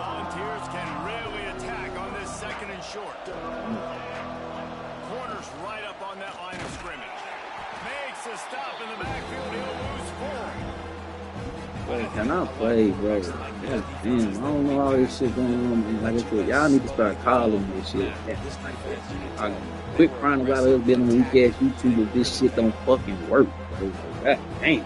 Volunteers can really attack on this second and short. Corner's right up on that line of scrimmage. Makes a stop in the backfield. He'll lose 4. Wait, can I play, bro? God damn, I don't know all this shit going on. Like I said, y'all need to start calling this shit. I quit crying about us being on weak-ass YouTube if this shit don't fucking work, bro. God damn.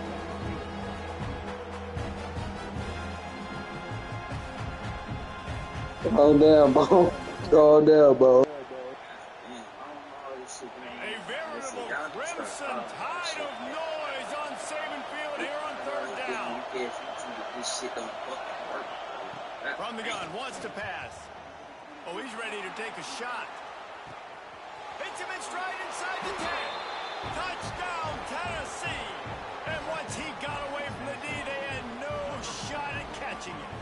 Calm down, bro. Calm down, bro. A veritable crimson tide of noise on Saban Field here on 3rd down. From the gun, wants to pass. Oh, he's ready to take a shot. Hits him in stride inside the 10. Touchdown, Tennessee. And once he got away from the D, they had no shot at catching him.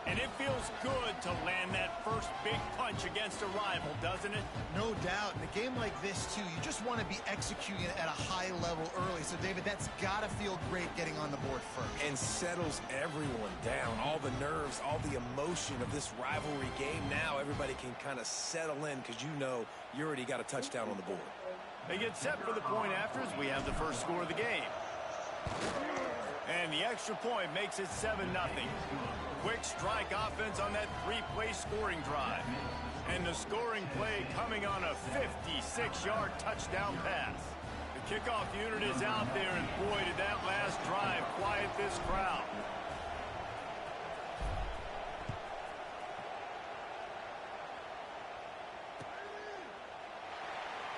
And it feels good to land that first big punch against a rival, doesn't it? No doubt. In a game like this, too, you just want to be executing at a high level early. So, David, that's got to feel great getting on the board first. And settles everyone down. All the nerves, all the emotion of this rivalry game. Now everybody can kind of settle in because you know you already got a touchdown on the board. They get set for the point afters. We have the first score of the game. And the extra point makes it 7-0. Quick strike offense on that 3-play scoring drive. And the scoring play coming on a 56-yard touchdown pass. The kickoff unit is out there, and boy, did that last drive quiet this crowd.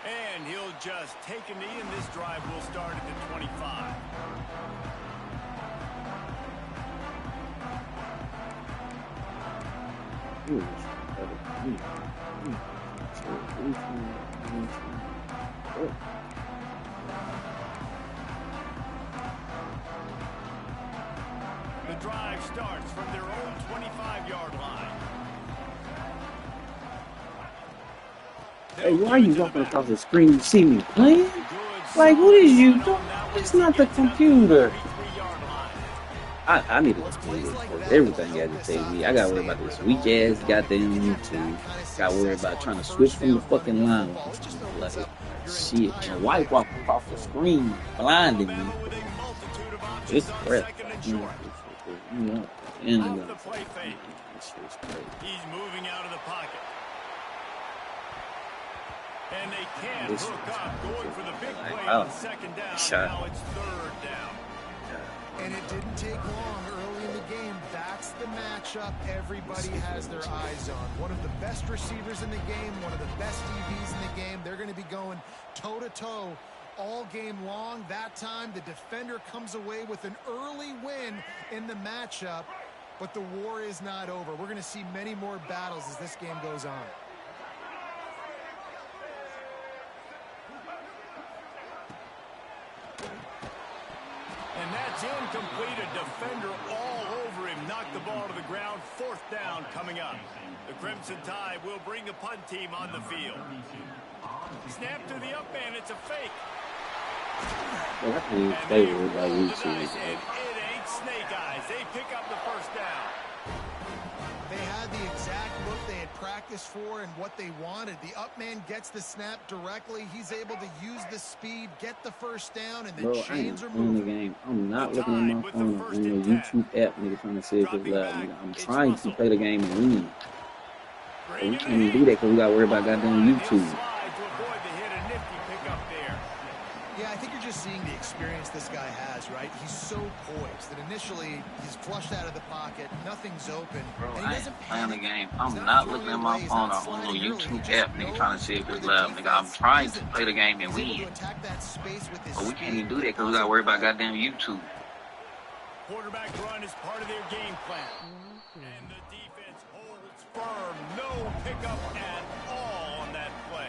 And he'll just take a knee, and this drive will start at the 25. The drive starts from their own 25-yard line. Hey, why are you walking across the screen? You see me playing? Like, what is you doing? It's not the computer. I need to everything got to tell me. I gotta worry about this weak ass goddamn YouTube. Gotta worry about trying to switch from the fucking line. Like, shit, and wipe off across the screen, blinding me. It's crap. He's moving out of the pocket. And they can't hook up, going for the big play on 2nd down. Now it's 3rd down. And it didn't take long early in the game. That's the matchup everybody has their eyes on. One of the best receivers in the game, one of the best DBs in the game. They're going to be going toe-to-toe all game long. That time, the defender comes away with an early win in the matchup. But the war is not over. We're going to see many more battles as this game goes on. And that's incomplete. A defender all over him. Knocked the ball to the ground. 4th down coming up. The Crimson Tide will bring the punt team on the field. Snap to the up man. It's a fake. Well, I can't even stay with my YouTube. It ain't snake eyes. They pick up the 1st down. They had the exact look they had practiced for and what they wanted. The up man gets the snap directly. He's able to use the speed, get the 1st down, and the chains are moving. The game. I'm not looking at my phone on the YouTube app, nigga, trying to say it loud, nigga. I'm trying to play the game and win. But we can't even do that because we got to worry about goddamn YouTube. Yeah, I think you're just seeing the experience this guy has, right? He's so poised that initially he's flushed out of the pocket, nothing's open. Bro, and he I doesn't ain't playing the game. I'm not not looking at my phone on the YouTube app, nigga, trying to say it loud, nigga. I'm trying to play the game and win. But we can't even do that because we got to worry about goddamn YouTube. Quarterback run is part of their game plan. And the defense holds firm. No pickup at all on that play.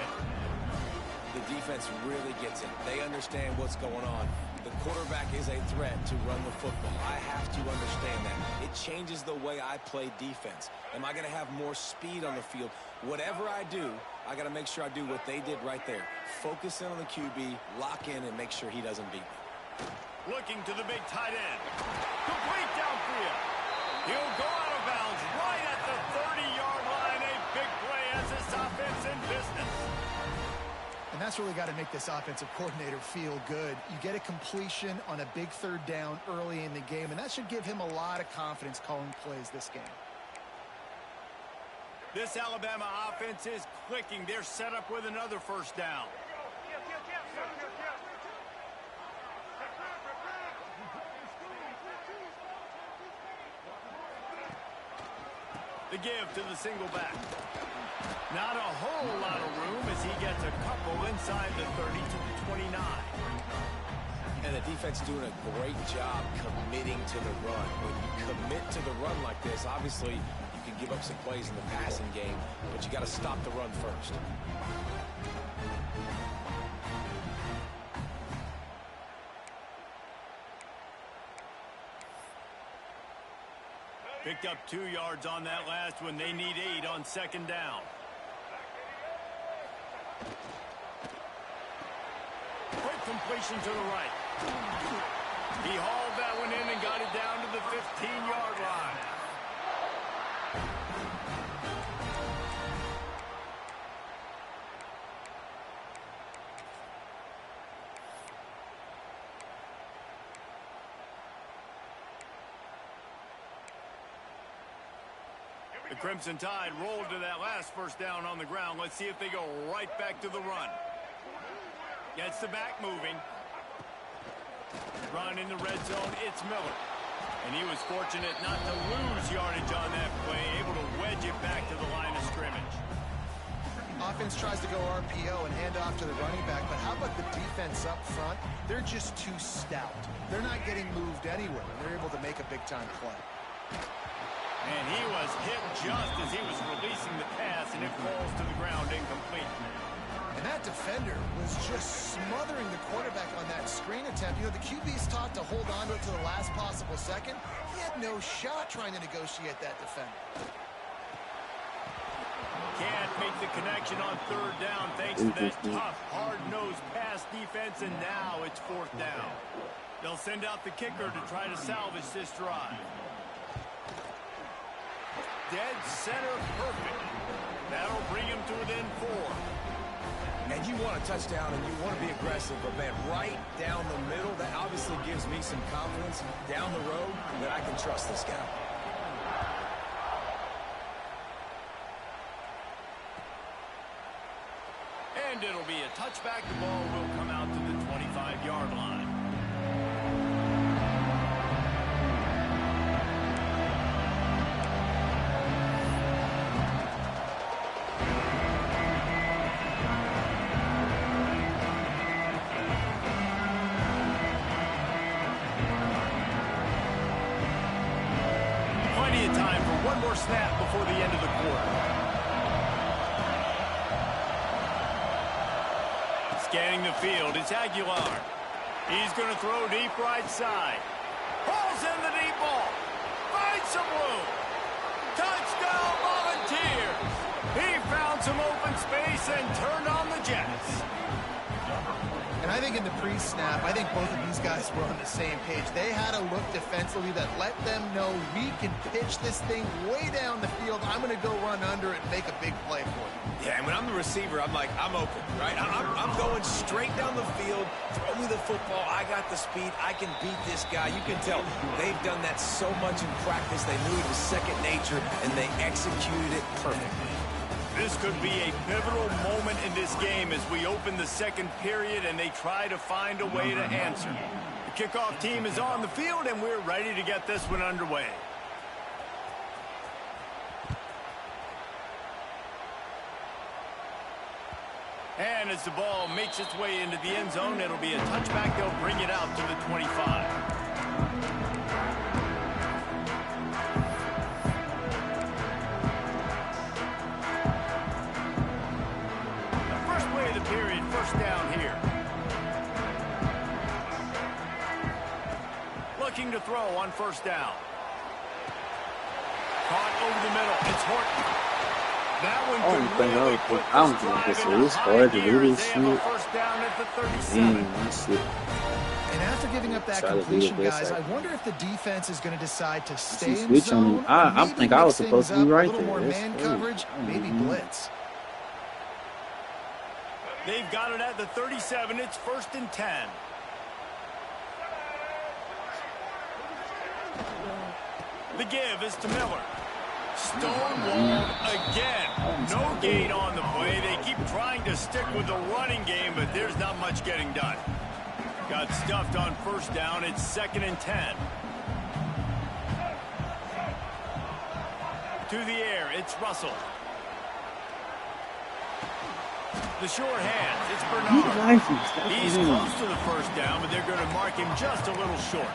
The defense really gets it. They understand what's going on. The quarterback is a threat to run the football. I have to understand that. It changes the way I play defense. Am I going to have more speed on the field? Whatever I do, I got to make sure I do what they did right there. Focus in on the QB, lock in, and make sure he doesn't beat me. Looking to the big tight end. Complete downfield. He'll go out of bounds And that's really got to make this offensive coordinator feel good. You get a completion on a big third down early in the game, and that should give him a lot of confidence calling plays this game. This Alabama offense is clicking. They're set up with another first down. The give to the single back. Not a whole lot of room as he gets a couple inside the 30 to the 29. And the defense doing a great job committing to the run. When you commit to the run like this, obviously you can give up some plays in the passing game, but you got to stop the run first. Picked up 2 yards on that last one. They need 8 on second down. Quick completion to the right. He hauled that one in and got it down to the 15-yard line. The Crimson Tide rolled to that last first down on the ground. Let's see if they go right back to the run. Gets the back moving. Run in the red zone. It's Miller. And he was fortunate not to lose yardage on that play, able to wedge it back to the line of scrimmage. Offense tries to go RPO and hand off to the running back, but how about the defense up front? They're just too stout. They're not getting moved anywhere, and they're able to make a big-time play. And he was hit just as he was releasing the pass, and it falls to the ground incomplete. And that defender was just smothering the quarterback on that screen attempt. You know, the QB's taught to hold on to it to the last possible second. He had no shot trying to negotiate that defender. Can't make the connection on third down thanks to that tough, hard-nosed pass defense, and now it's fourth down. They'll send out the kicker to try to salvage this drive. Dead center perfect. That'll bring him to within 4. And you want a touchdown and you want to be aggressive, but man, right down the middle, that obviously gives me some confidence down the road that I can trust this guy. And it'll be a touchback. The ball will come out to the 25-yard line. Plenty of time for one more snap before the end of the quarter. Scanning the field, it's Aguilar. He's going to throw deep right side. Pulls in the deep ball. Finds some room. Touchdown Volunteers. He found some open space and turned on the Jets. And I think in the pre-snap, I think both of these guys were on the same page. They had a look defensively that let them know we can pitch this thing way down the field. I'm going to go run under it and make a big play for you. Yeah, and when I'm the receiver, I'm like, I'm open, right? I'm going straight down the field. Throw me the football. I got the speed. I can beat this guy. You can tell they've done that so much in practice. They knew it was second nature, and they executed it perfectly. This could be a pivotal moment in this game as we open the second period and they try to find a way to answer. The kickoff team is on the field and we're ready to get this one underway. And as the ball makes its way into the end zone, it'll be a touchback. They'll bring it out to the 25. Period, first down here. Looking to throw on first down. Caught over the middle. It's Horton. That one could really put this drive in a high gear as they have a first down at the 37. And after giving up that completion, guys, I wonder if the defense is going to decide to stay in zone. I think I was supposed to be right there. A little more man coverage, maybe blitz. They've got it at the 37. It's 1st and 10. The give is to Miller. Stonewalled again. No gain on the play. They keep trying to stick with the running game, but there's not much getting done. Got stuffed on 1st down. It's 2nd and 10. To the air, it's Russell. The short hands, it's Bernard. He's close to the 1st down, but they're going to mark him just a little short.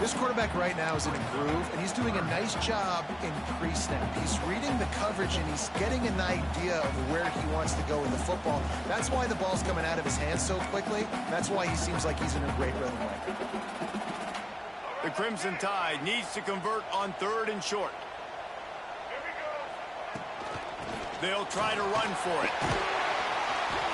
This quarterback right now is in a groove, and he's doing a nice job in pre-snap. He's reading the coverage, and he's getting an idea of where he wants to go with the football. That's why the ball's coming out of his hands so quickly. That's why he seems like he's in a great rhythm right now. The Crimson Tide needs to convert on 3rd and short. They'll try to run for it.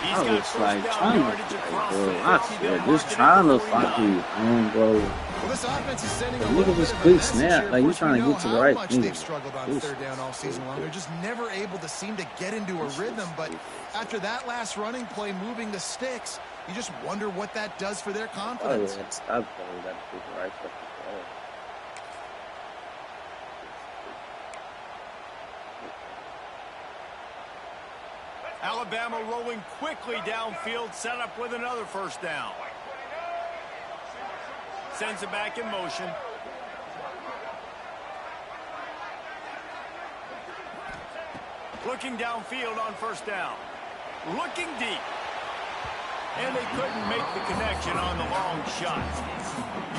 He's got was like 1st down trying yardage to, across bro, the I 50. swear, They'll just mark it trying at to the fight 49. you, bro. Well, this offense is sending a Look little at bit this of a quick message snap. here. Like, Of you course, trying we to know get to the how right much thing. they've struggled on 3rd down all season long. They're just never able to seem to get into a rhythm. But after that last running play, moving the sticks, you just wonder what that does for their Oh, confidence. yeah, stop, bro. That's the right fucking play. Alabama rolling quickly downfield, set up with another 1st down. Sends it back in motion. Looking downfield on 1st down. Looking deep. And they couldn't make the connection on the long shot.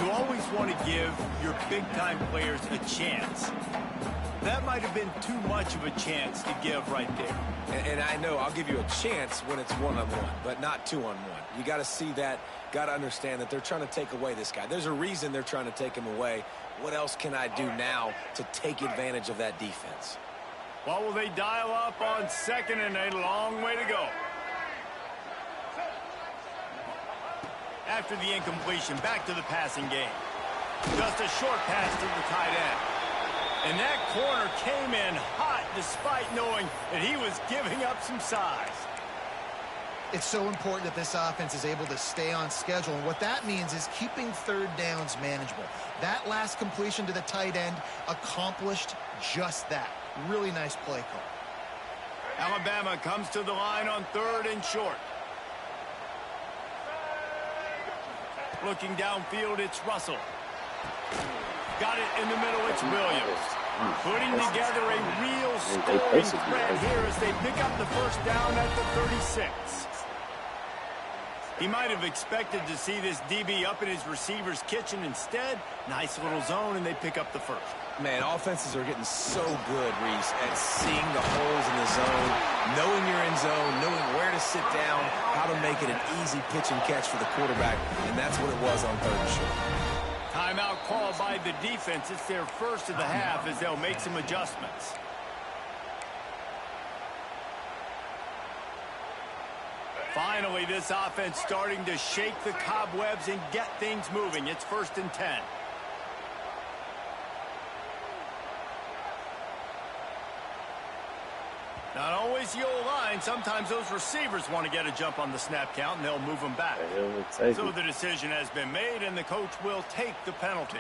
You always want to give your big-time players a chance. That might have been too much of a chance to give right there. And I know I'll give you a chance when it's one-on-one, but not two-on-one. You got to see that, got to understand that they're trying to take away this guy. There's a reason they're trying to take him away. What else can I do now to take advantage of that defense? What will they dial up on 2nd and a long way to go? After the incompletion, back to the passing game. Just a short pass to the tight end. And that corner came in hot despite knowing that he was giving up some size. It's so important that this offense is able to stay on schedule. And what that means is keeping 3rd downs manageable. That last completion to the tight end accomplished just that. Really nice play call. Alabama comes to the line on 3rd and short. Looking downfield, it's Russell. Got it in the middle, it's Williams. Putting together a real scoring threat here as they pick up the 1st down at the 36. He might have expected to see this DB up in his receiver's kitchen. Instead, nice little zone, and they pick up the 1st. Man, offenses are getting so good, Reese, at seeing the holes in the zone, knowing you're in zone, knowing where to sit down, how to make it an easy pitch and catch for the quarterback, and that's what it was on 3rd and short. Timeout called by the defense. It's their 1st of the half as they'll make some adjustments. Finally, this offense starting to shake the cobwebs and get things moving. It's 1st and 10. Not always the old line. Sometimes those receivers want to get a jump on the snap count, and they'll move them back. So the decision has been made, and the coach will take the penalty.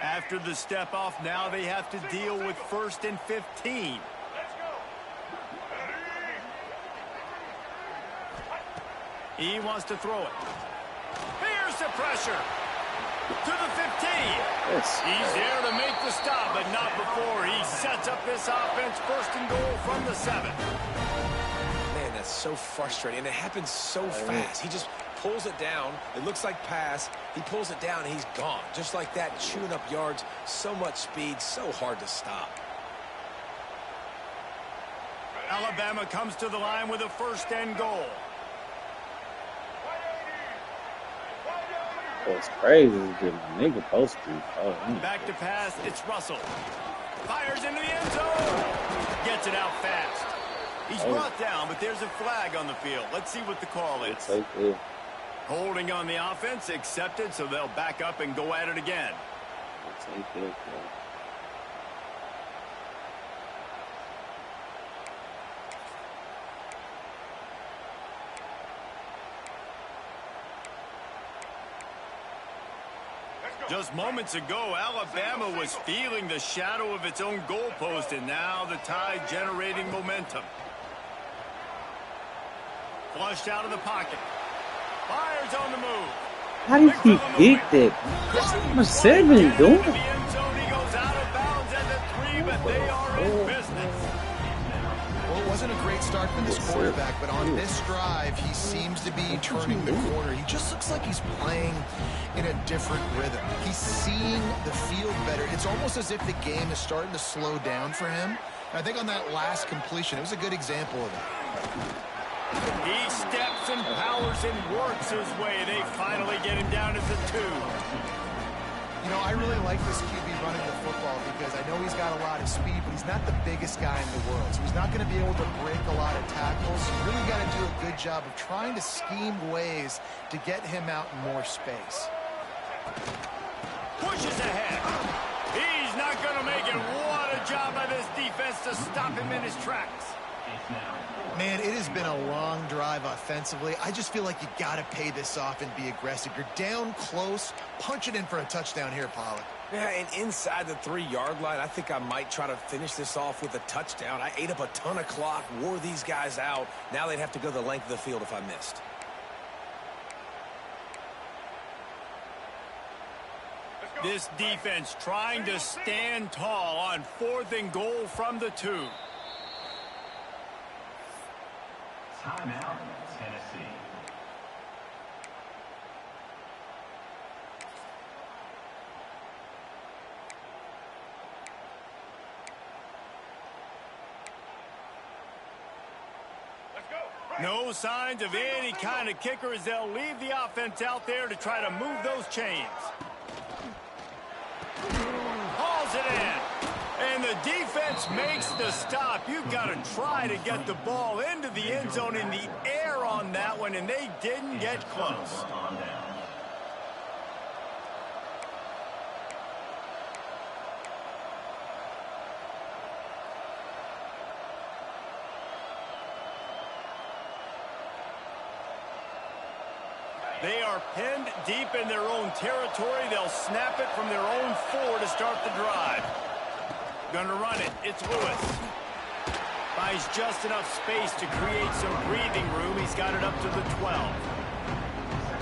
After the step off, now they have to deal with 1st and 15. He wants to throw it. Here's the pressure. To the 15. Yes. He's there to make the stop, but not before he sets up this offense 1st and goal from the 7. Man, that's so frustrating. And it happens so fast. He just pulls it down. It looks like pass. He pulls it down, and he's gone. Just like that, chewing up yards. So much speed, so hard to stop. Alabama comes to the line with a 1st and goal. It's crazy that my nigga posted. Oh, Back to pass, it's Russell. Fires into the end zone. Gets it out fast. He's brought down, but there's a flag on the field. Let's see what the call is. It's okay. Holding on the offense, accepted, so they'll back up and go at it again. Take it, Just moments ago, Alabama was feeling the shadow of its own goalpost, and now the Tide generating momentum. Flushed out of the pocket. Fires on the move. how did he hit that? What's 7 doing? The end zone, he goes out of bounds at the 3, but they are in business. Well, it wasn't a great start for this quarterback, but on this drive, he seems to be turning the corner. He just looks like he's playing in a different rhythm. He's seeing the field better. It's almost as if the game is starting to slow down for him. I think on that last completion, it was a good example of that. He steps and powers and works his way. They finally get him down as a 2. You know, I really like this QB running the football because I know he's got a lot of speed, but he's not the biggest guy in the world. So he's not going to be able to break a lot of tackles. You really got to do a good job of trying to scheme ways to get him out in more space. Pushes ahead. He's not going to make it. What a job by this defense to stop him in his tracks. Man, it has been a long drive offensively. I just feel like you got to pay this off and be aggressive. You're down close. Punch it in for a touchdown here, Pollard. Yeah, and inside the 3-yard line, I think I might try to finish this off with a touchdown. I ate up a ton of clock, wore these guys out. Now they'd have to go the length of the field if I missed. This defense trying to stand tall on 4th and goal from the 2. Timeout, Tennessee. No signs of any kind of kicker as they'll leave the offense out there to try to move those chains. Hauls it in. And the defense makes the stop. You've got to try to get the ball into the end zone in the air on that one, and they didn't get close. They are pinned deep in their own territory. They'll snap it from their own 4 to start the drive. Gonna run it. It's Lewis. Buys just enough space to create some breathing room. He's got it up to the 12.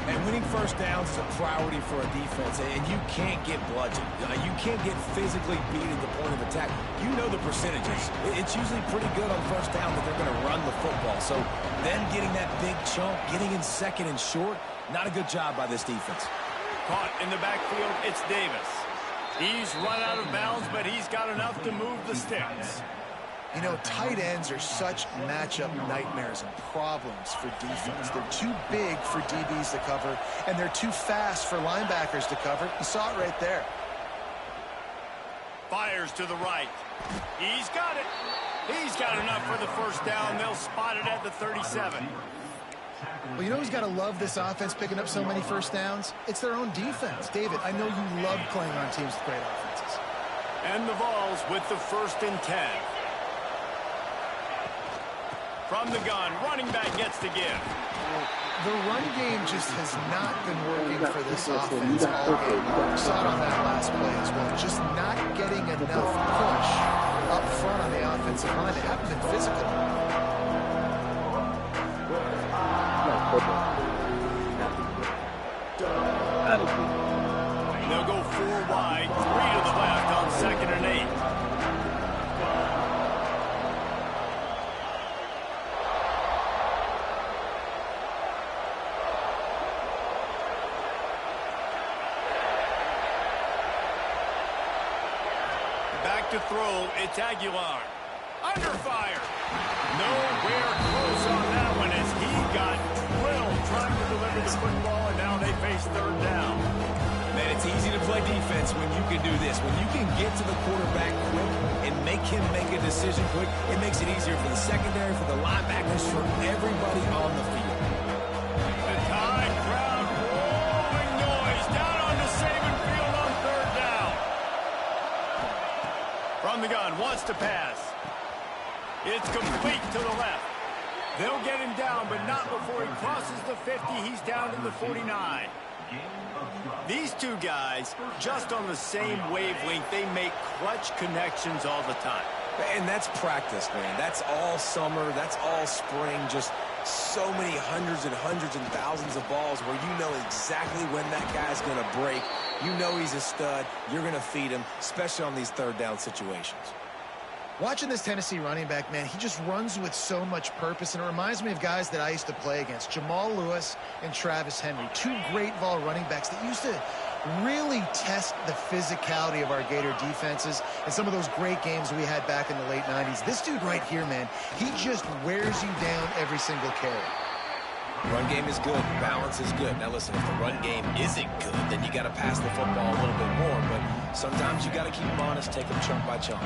And winning first downs is a priority for a defense, and you can't get bludgeoned. You can't get physically beat at the point of attack. You know the percentages. It's usually pretty good on first down that they're going to run the football. So them getting that big chunk, getting in second and short, not a good job by this defense. Caught in the backfield, it's Davis. He's run out of bounds, but he's got enough to move the sticks. You know, tight ends are such matchup nightmares and problems for defense. They're too big for DBs to cover, and they're too fast for linebackers to cover. You saw it right there. Fires to the right. He's got it. He's got enough for the first down. They'll spot it at the 37. Well, you know who's got to love this offense picking up so many first downs? It's their own defense. David, I know you love playing on teams with great offenses. And the Vols with the 1st and 10. From the gun, running back gets to give. The run game just has not been working for this offense all game long. We saw it on that last play as well. Just not getting enough push up front on the offensive line. They haven't been physical. They'll go 4 wide, 3 to the left on 2nd and 8. Back to throw, it's Aguilar. Under fire. Nowhere close on that one as he got drilled trying to deliver the football, and now they face 3rd down. Man, it's easy to play defense when you can do this. When you can get to the quarterback quick and make him make a decision quick, it makes it easier for the secondary, for the linebackers, for everybody on the field. The Tide crowd wants to pass. It's complete to the left. They'll get him down, but not before he crosses the 50. He's down to the 49. These two guys, just on the same wavelength, they make clutch connections all the time. And that's practice, man. That's all summer. That's all spring. Just so many hundreds and thousands of balls where you know exactly when that guy's going to break. You know he's a stud. You're going to feed him, especially on these third down situations. Watching this Tennessee running back, man, he just runs with so much purpose, and it reminds me of guys that I used to play against, Jamal Lewis and Travis Henry, two great vol running backs that used to really test the physicality of our Gator defenses in some of those great games we had back in the late 90s. This dude right here, man, he just wears you down every single carry. Run game is good. Balance is good. Now, listen, if the run game isn't good, then you got to pass the football a little bit more, but sometimes you got to keep them honest, take them chunk by chunk.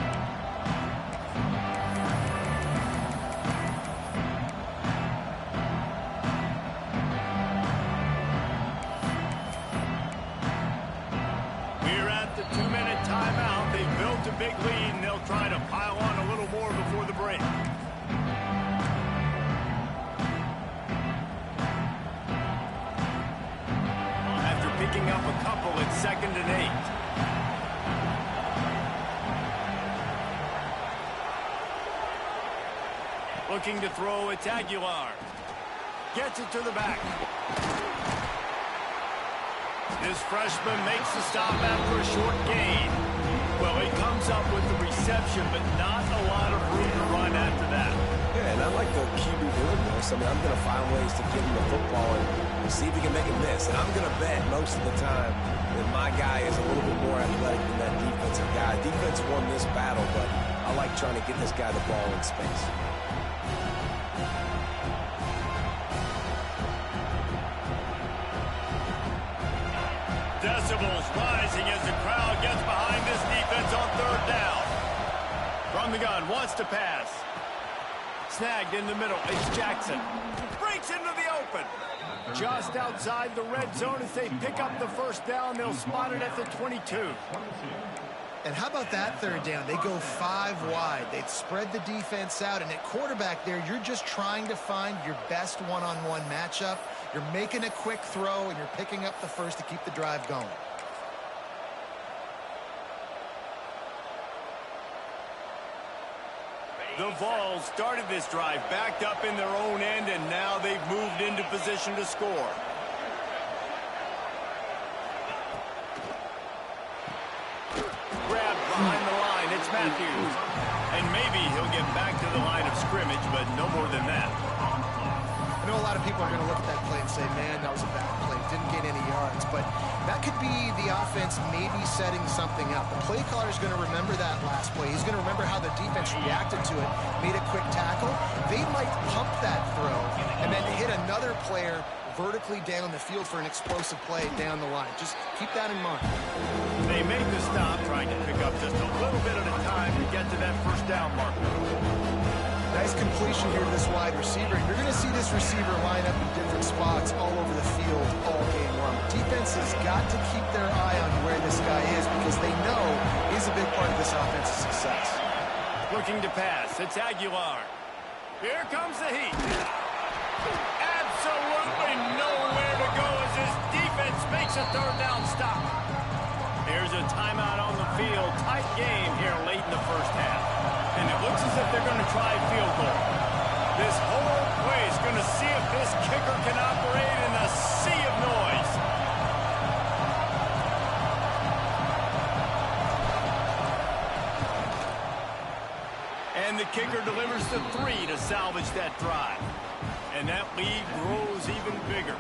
A big lead, and they'll try to pile on a little more before the break. After picking up a couple, it's 2nd and 8. Looking to throw, it's Aguilar. Gets it to the back. This freshman makes the stop after a short gain. Well, he comes up with the reception, but not a lot of room to run after that. Yeah, and I like the QB doing this. I mean, I'm going to find ways to get him the football and see if he can make it miss. And I'm going to bet most of the time that my guy is a little bit more athletic than that defensive guy. Defense won this battle, but I like trying to get this guy the ball in space. Decibels rising as the crowd gets behind this defense on 3rd down. From the gun, wants to pass. Snagged in the middle, it's Jackson. Breaks into the open. Just outside the red zone as they pick up the 1st down. They'll spot it at the 22. And how about that 3rd down? They go 5 wide. They'd spread the defense out, and at quarterback there, you're just trying to find your best one-on-one matchup. You're making a quick throw, and you're picking up the 1st to keep the drive going. The Vols started this drive backed up in their own end, and now they've moved into position to score. Grabbed behind the line, it's Matthews. And maybe he'll get back to the line of scrimmage, but no more than that. I know a lot of people are going to look at that play and say, man, that was a bad play. Didn't get any yards. But that could be the offense maybe setting something up. The play caller is going to remember that last play. He's going to remember how the defense reacted to it, made a quick tackle. They might pump that throw and then hit another player vertically down the field for an explosive play down the line. Just keep that in mind. They make the stop, trying to pick up just a little bit at a time to get to that 1st down marker. Nice completion here to this wide receiver. You're going to see this receiver line up in different spots all over the field all game long. Defense has got to keep their eye on where this guy is because they know he's a big part of this offense's success. Looking to pass. It's Aguilar. Here comes the heat. Absolutely nowhere to go as this defense makes a 3rd down stop. Here's a timeout on the field. Tight game here late in the 1st half. And it looks as if they're going to try a field goal. This whole play is going to see if this kicker can operate in a sea of noise. And the kicker delivers the 3 to salvage that drive. And that lead grows even bigger.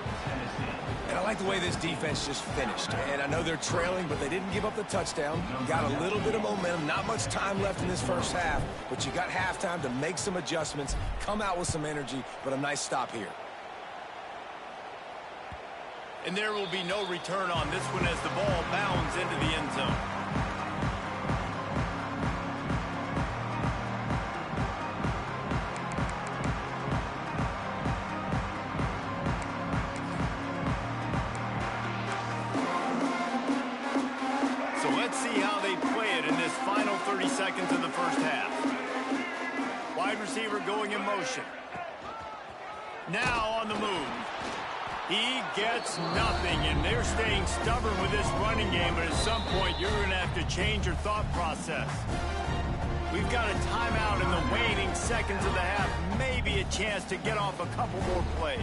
And I like the way this defense just finished. And I know they're trailing, but they didn't give up the touchdown. Got a little bit of momentum. Not much time left in this 1st half, but you got halftime to make some adjustments, come out with some energy, but a nice stop here. And there will be no return on this one as the ball bounds into the end zone. So let's see how they play it in this final 30 seconds of the 1st half. receiver going in motion. Now on the move. He gets nothing, and they're staying stubborn with this running game, but at some point you're going to have to change your thought process. We've got a timeout in the waning seconds of the half, maybe a chance to get off a couple more plays.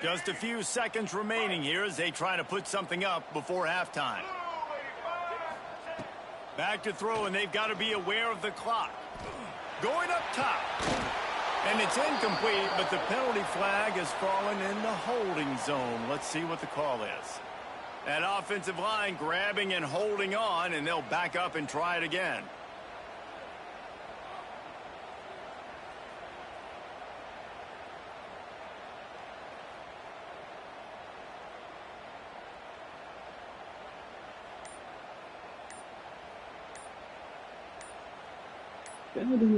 Just a few seconds remaining here as they try to put something up before halftime. Back to throw, and they've got to be aware of the clock. Going up top. And it's incomplete, but the penalty flag has fallen in the holding zone. Let's see what the call is. That offensive line grabbing and holding on, and they'll back up and try it again.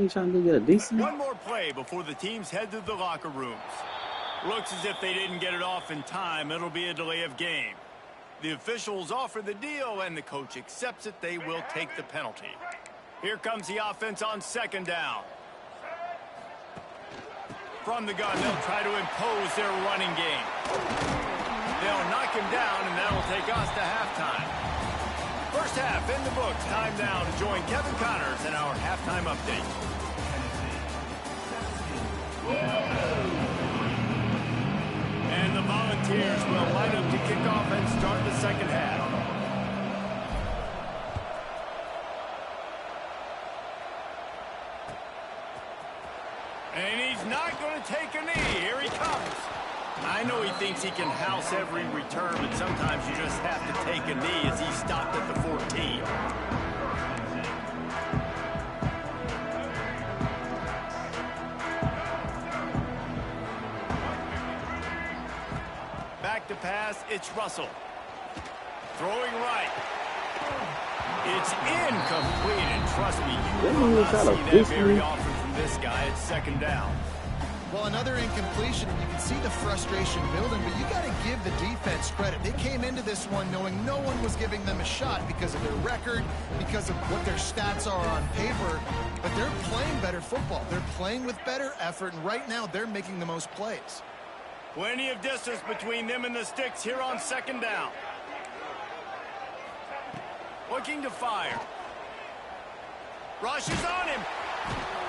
Trying to get a decent. One more play before the teams head to the locker rooms. Looks as if they didn't get it off in time. It'll be a delay of game. The officials offer the deal, and the coach accepts it. They will take the penalty. Here comes the offense on second down. From the gun, they'll try to impose their running game. They'll knock him down, and that'll take us to halftime. First half in the books. Time now to join Kevin Connors in our halftime update. And the Volunteers will line up to kick off and start the second half. And he's not going to take a knee. Here he comes. I know he thinks he can house every return, but sometimes you just have to take a knee as he stopped at the 14. Back to pass, it's Russell. Throwing right. It's incomplete, and trust me, you will not see that very often from this guy at second down. Well, another incompletion, and you can see the frustration building, but you got to give the defense credit. They came into this one knowing no one was giving them a shot because of their record, because of what their stats are on paper, but they're playing better football. They're playing with better effort, and right now they're making the most plays. Plenty of distance between them and the sticks here on second down. Looking to fire. Rushes on him.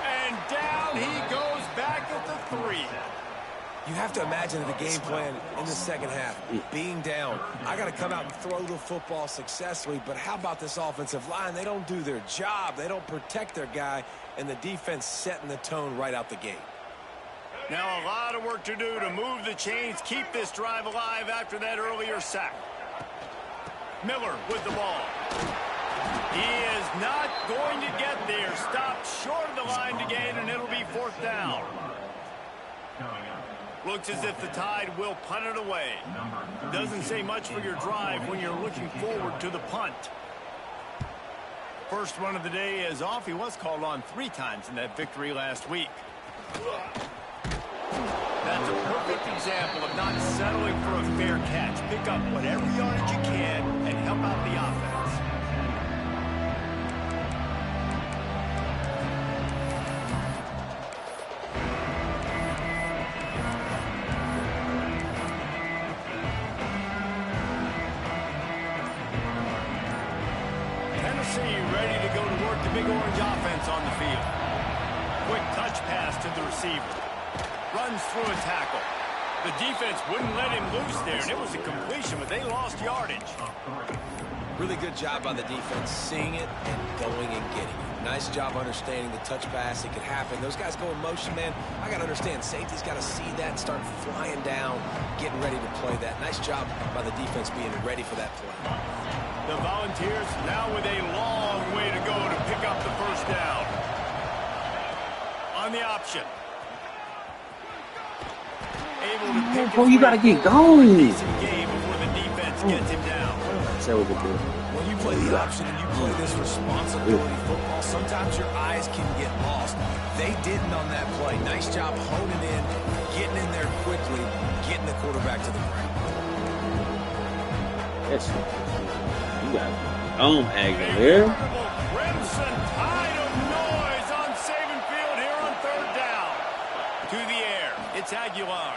And down he goes back at the 3. You have to imagine the game plan in the second half. Being down, I got to come out and throw the football successfully, but how about this offensive line? They don't do their job. They don't protect their guy, and the defense setting the tone right out the gate. Now a lot of work to do to move the chains, keep this drive alive after that earlier sack. Miller with the ball. He is not going to get there. Stopped short of the line to gain, and it'll be fourth down. Looks as if the Tide will punt it away. Doesn't say much for your drive when you're looking forward to the punt. First run of the day is off. He was called on 3 times in that victory last week. That's a perfect example of not settling for a fair catch. Pick up whatever yardage you can and help out the offense. Ready to go to work the big orange offense on the field. Quick touch pass to the receiver. Runs through a tackle. The defense wouldn't let him loose there, and it was a completion, but they lost yardage. Really good job by the defense, seeing it and going and getting it. Nice job understanding the touch pass. It could happen. Those guys go in motion, man. I got to understand, safety's got to see that and start flying down, getting ready to play that. Nice job by the defense being ready for that play. The Volunteers now with a long way to go to pick up the first down. On the option. Able to pick you gotta get going. Decent game before the defense gets him down. When you play the option and you play this responsibility football, sometimes your eyes can get lost. They didn't on that play. Nice job honing in, getting in there quick quickly, getting the quarterback to the ground. That's you got Aguilera. Crimson tide of noise on saving field here on third down. To the air, it's Aguilar.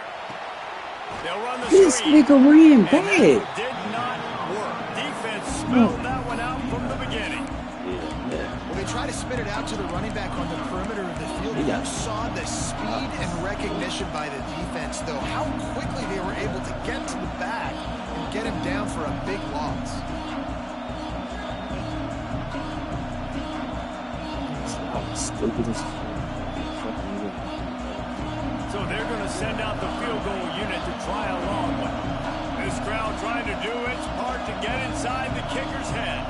They'll run the This screen. nigga ran And bad. that did not work. Defense spelled that one out from the beginning. Well, they try to spit it out to the running back on the perimeter of the field. You saw the speed and recognition by the defense, though. How quickly they were able to get to the back and get him down for a big loss. Stupid as So they're going to send out the field goal unit to try a long one. This crowd trying to do its part to get inside the kicker's head.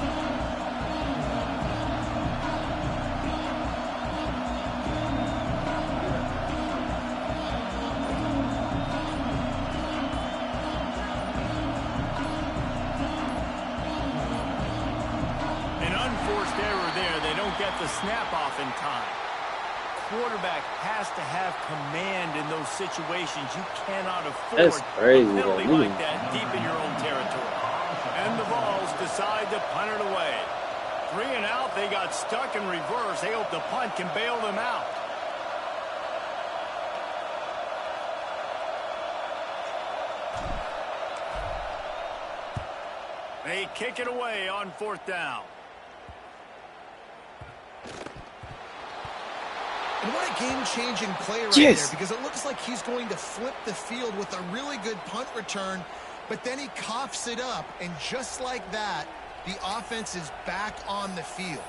An unforced error there. They don't get the snap off in time. Quarterback has to have command in those situations. You cannot afford That's crazy, a penalty though. like that deep in your own territory. And the Vols decide to punt it away. 3 and out, they got stuck in reverse. They hope the punt can bail them out. They kick it away on 4th down. And what a game-changing play right there, because it looks like he's going to flip the field with a really good punt return, but then he coughs it up, and just like that, the offense is back on the field.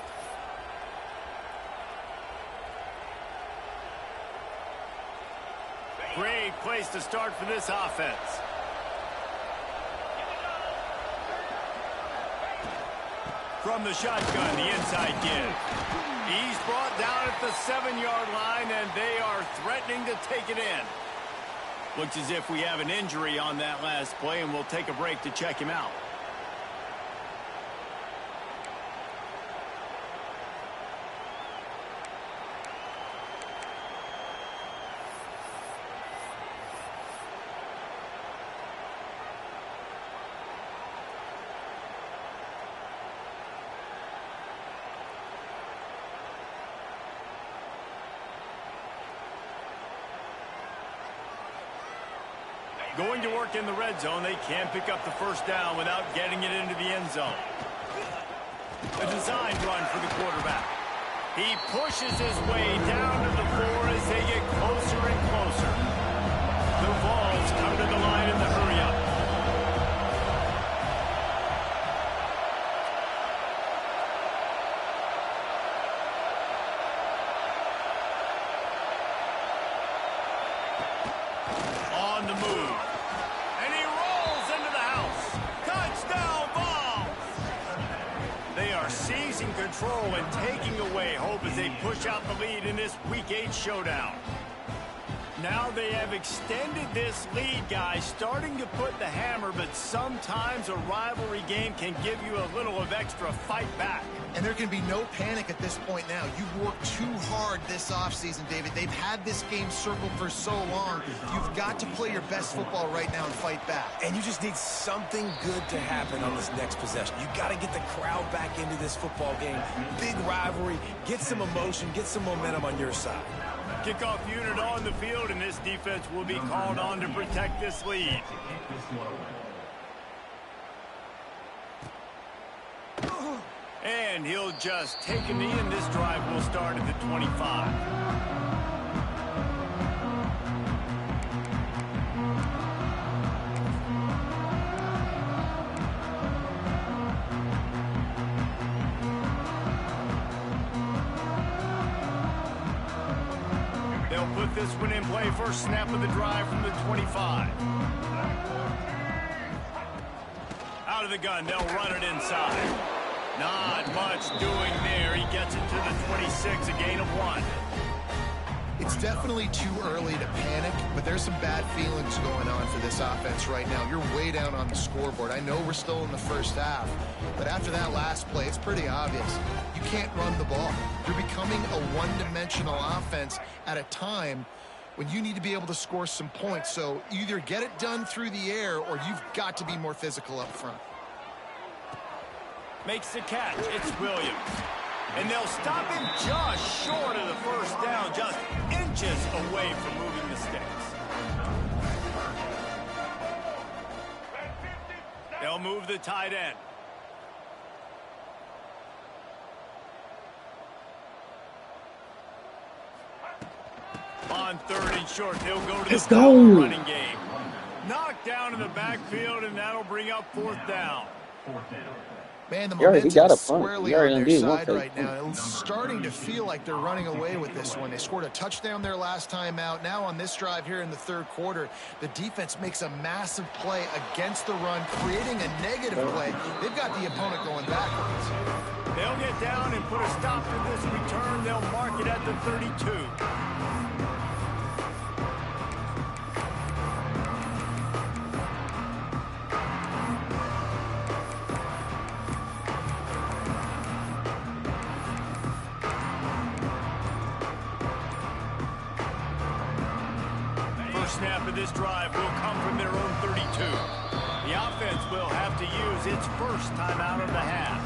Great place to start for this offense. From the shotgun, the inside give. He's brought down at the 7-yard line, and they are threatening to take it in. Looks as if we have an injury on that last play, and we'll take a break to check him out. Going to work in the red zone. They can't pick up the first down without getting it into the end zone. A designed run for the quarterback. He pushes his way down to the floor as they get closer and closer. The Vols come to the line in the hurry-up. On the move. And he rolls into the house. Touchdown, Vols! They are seizing control and taking away hope as they push out the lead in this Week 8 showdown. Now they have extended this lead, guys, starting to put the hammer, but sometimes a rivalry game can give you a little of extra fight back. And there can be no panic at this point now. You've worked too hard this offseason, David. They've had this game circled for so long. You've got to play your best football right now and fight back. And you just need something good to happen on this next possession. You got to get the crowd back into this football game. Big rivalry. Get some emotion. Get some momentum on your side. Kickoff unit on the field, and this defense will be called on to protect this lead. And he'll just take a knee, and this drive will start at the 25. They'll put this one in play. First snap of the drive from the 25. Out of the gun, they'll run it inside. Not much doing there. He gets it to the 26, a gain of 1. It's definitely too early to panic, but there's some bad feelings going on for this offense right now. You're way down on the scoreboard. I know we're still in the first half, but after that last play, it's pretty obvious. You can't run the ball. You're becoming a one-dimensional offense at a time when you need to be able to score some points. So either get it done through the air or you've got to be more physical up front. Makes the catch. It's Williams. And they'll stop him just short of the first down, just inches away from moving the sticks. They'll move the tight end. On 3rd and short, they'll go to the running game. Knocked down in the backfield, and that'll bring up 4th down. Man, the He already momentum got a is punt. squarely He already on done their did one side fake right now. It's starting to feel like they're running away with this one. They scored a touchdown their last time out. Now on this drive here in the 3rd quarter, the defense makes a massive play against the run, creating a negative play. They've got the opponent going backwards. They'll get down and put a stop to this return. They'll mark it at the 32. Snap of this drive will come from their own 32. The offense will have to use its first timeout of the half.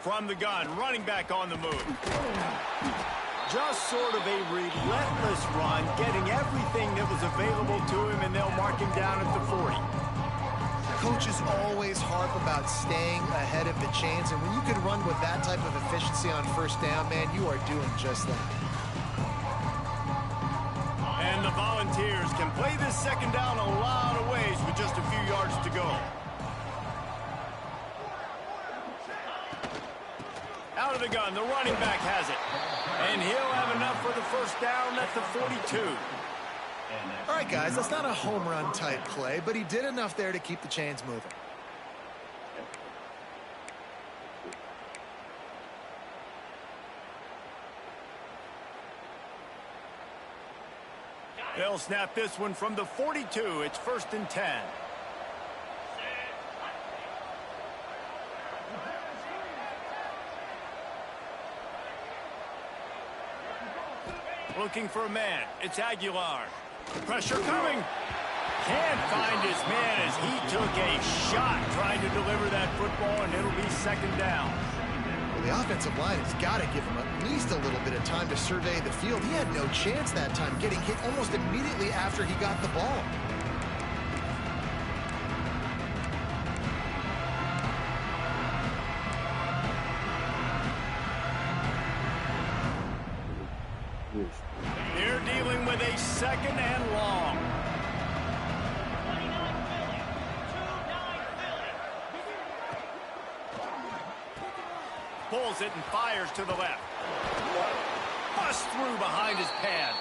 From the gun, running back on the move. Just sort of a relentless run, getting everything that was available to him, and they'll mark him down at the 40. Coaches always harp about staying ahead of the chains, and when you can run with that type of efficiency on 1st down, man, you are doing just that. And the Volunteers can play this 2nd down a lot of ways with just a few yards to go. Out of the gun, the running back has it. And he'll have enough for the 1st down at the 42. All right, guys, that's not a home run type play, but he did enough there to keep the chains moving. They'll snap this one from the 42. It's 1st and 10. Looking for a man. It's Aguilar. Pressure coming. Can't find his man as he took a shot trying to deliver that football, and it'll be 2nd down. Well, the offensive line has got to give him at least a little bit of time to survey the field. He had no chance that time, getting hit almost immediately after he got the ball. They're dealing with a 2nd and long. Pulls it and fires to the left. Busts through behind his pad.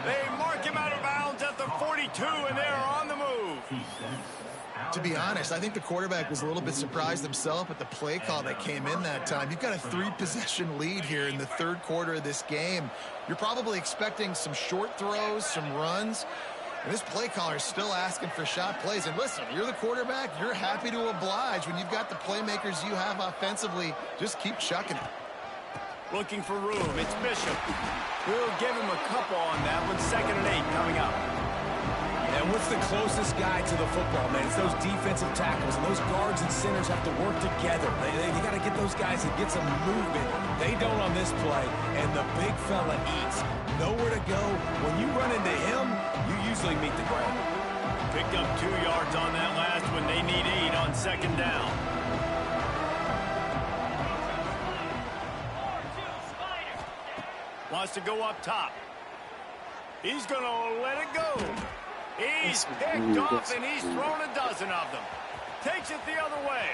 They mark him out of bounds at the 42, and they're on the move. To be honest, I think the quarterback was a little bit surprised himself at the play call that came in that time. You've got a 3-possession lead here in the 3rd quarter of this game. You're probably expecting some short throws, some runs. And this play caller is still asking for shot plays. And listen, you're the quarterback. You're happy to oblige when you've got the playmakers you have offensively. Just keep chucking it. Looking for room. It's Bishop. We'll give him a couple on that one. 2nd and 8 coming up. And what's the closest guy to the football, man? It's those defensive tackles, and those guards and centers have to work together. They got to get those guys to get some movement. They don't on this play, and the big fella eats. Nowhere to go. When you run into him, you usually meet the ground. Picked up 2 yards on that last one. They need 8 on 2nd down. Wants to go up top. He's going to let it go. He's picked off, and he's thrown a dozen of them. Takes it the other way.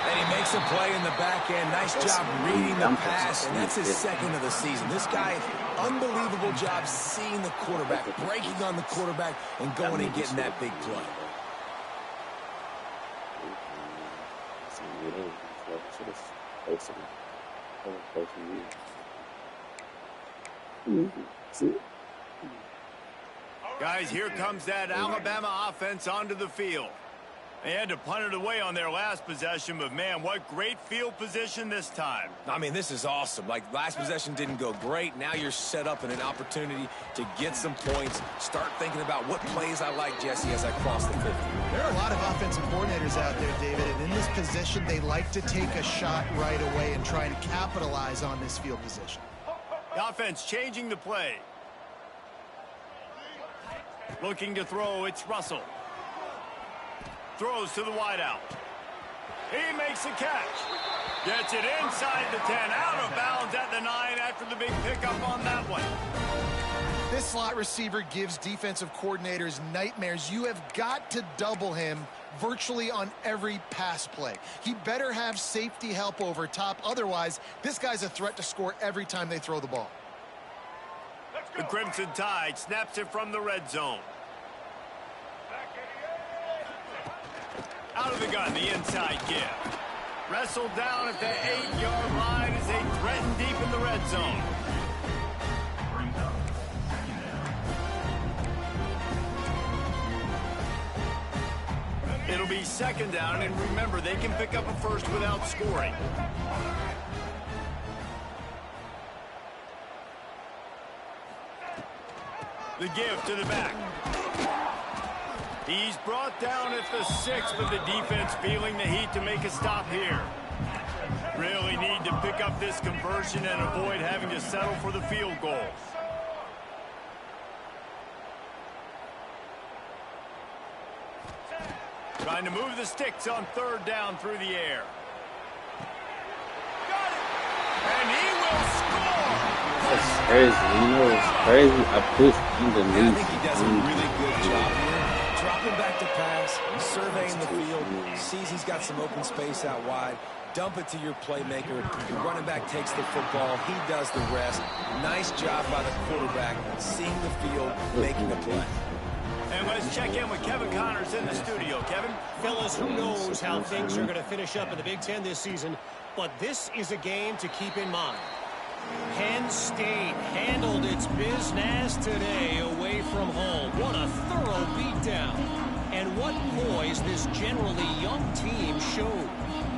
And he makes a play in the back end. Nice job reading the pass, and that's his 2nd of the season. This guy, unbelievable job seeing the quarterback, breaking on the quarterback, and going and getting that big play. close to me. Guys, here comes that Alabama offense onto the field. They had to punt it away on their last possession, but man, what great field position this time. I mean, this is awesome. Like, last possession didn't go great. Now you're set up in an opportunity to get some points. Start thinking about what plays I like, Jesse, as I cross the 50. There are a lot of offensive coordinators out there, David, and in this position, they like to take a shot right away and try and capitalize on this field position. The offense changing the play. Looking to throw, it's Russell. Throws to the wideout. He makes a catch. Gets it inside the 10, out of bounds at the 9 after the big pickup on that one. This slot receiver gives defensive coordinators nightmares. You have got to double him virtually on every pass play. He better have safety help over top. Otherwise, this guy's a threat to score every time they throw the ball. The Crimson Tide snaps it from the red zone. Out of the gun, the inside give. Wrestled down at the 8-yard line as they threaten deep in the red zone. Brings up second down. It'll be second down, and remember, they can pick up a first without scoring. The give to the back. He's brought down at the 6, but the defense feeling the heat to make a stop here. Really need to pick up this conversion and avoid having to settle for the field goal. Trying to move the sticks on third down through the air. Got it! And he will score! That's crazy. You know it's crazy. I pushed in the I lead. think he does a really good job here. Dropping back to pass, surveying the field, sees he's got some open space out wide, dump it to your playmaker. The running back takes the football. He does the rest. Nice job by the quarterback, seeing the field, making the play. And let's check in with Kevin Connors in the studio. Kevin? Fellas, who knows how things are going to finish up in the Big Ten this season, but this is a game to keep in mind. Penn State handled its business today away from home. What a thorough beatdown. And what poise this generally young team showed.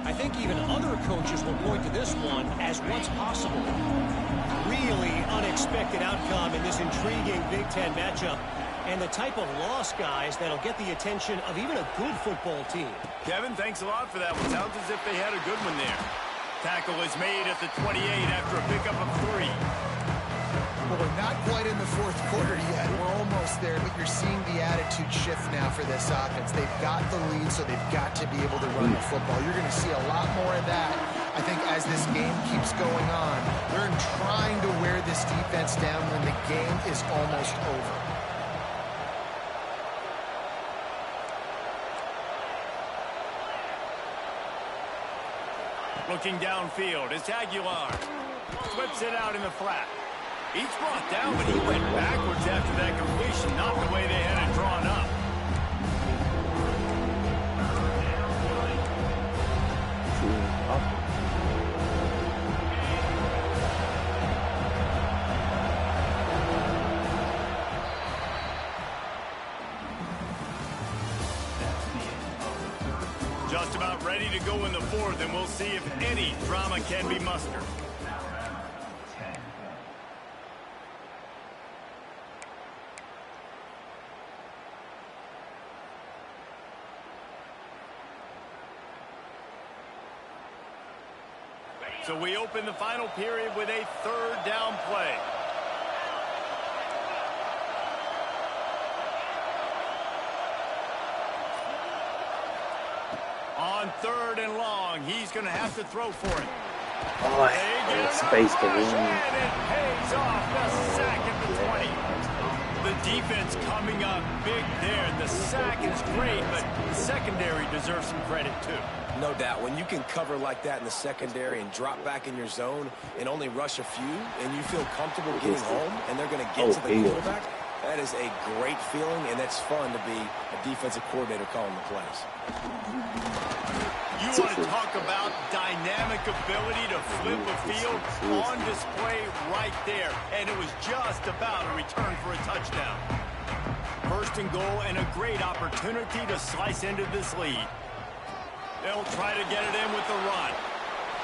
I think even other coaches will point to this one as what's possible. Really unexpected outcome in this intriguing Big Ten matchup. And the type of loss, guys, that'll get the attention of even a good football team. Kevin, thanks a lot for that one. Sounds as if they had a good one there. Tackle is made at the 28 after a pickup of 3. Well, we're not quite in the fourth quarter yet. We're almost there, but you're seeing the attitude shift now for this offense. They've got the lead, so they've got to be able to run the football. You're going to see a lot more of that, I think, as this game keeps going on. They're trying to wear this defense down when the game is almost over. Looking downfield, it's Aguilar. Flips it out in the flat. He's brought down, but he went backwards after that completion, not the way they had it drawn up. Just about ready to go in the fourth, and we'll see if any drama can be mustered. So we open the final period with a third down play. On third and long, he's going to have to throw for it. Oh, space to win. And it pays off the sack at the 20. The defense coming up big there. The sack is great, but the secondary deserves some credit too. No doubt. When you can cover like that in the secondary and drop back in your zone and only rush a few, and you feel comfortable getting home, and they're going to get to the quarterback, that is a great feeling, and that's fun to be a defensive coordinator calling the plays. You want to talk about dynamic ability to flip a field on display right there. And it was just about a return for a touchdown. First and goal and a great opportunity to slice into this lead. They'll try to get it in with the run.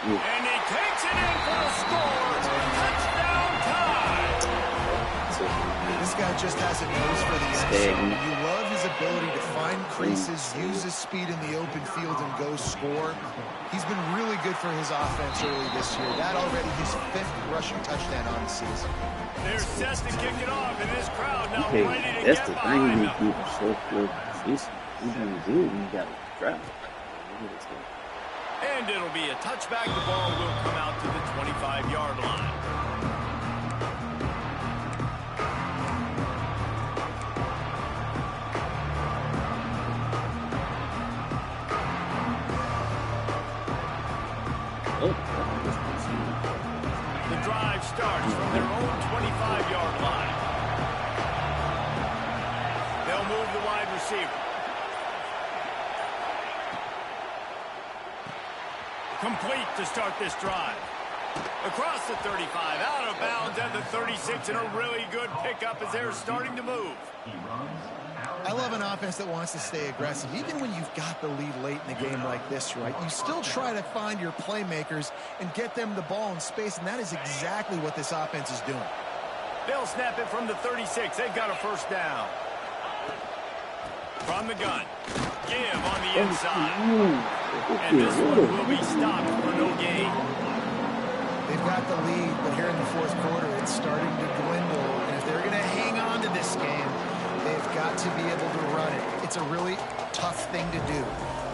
And he takes it in for the score. Touchdown time. This guy just has a nose for the end zone. You love his ability to find creases, use his speed in the open field, and go score. He's been really good for his offense early this year. That already his 5th rushing touchdown on the season. They're set to kick it off, and this crowd now Okay, ready to that's get the behind thing them. with people so good. He's gonna do it when you got a drop. And it'll be a touchback. The ball will come out to the 25-yard line. The drive starts from their own 25-yard line. They'll move the wide receiver. Complete to start this drive. Across the 35, out of bounds at the 36, and a really good pickup as they're starting to move. I love an offense that wants to stay aggressive. Even when you've got the lead late in the game like this, right, you still try to find your playmakers and get them the ball in space, and that is exactly what this offense is doing. They'll snap it from the 36. They've got a first down. From the gun. Give on the inside. And this one will be stopped for no gain. They've got the lead, but here in the fourth quarter, it's starting to dwindle. And if they're going to hang on to this game, they've got to be able to run it. It's a really tough thing to do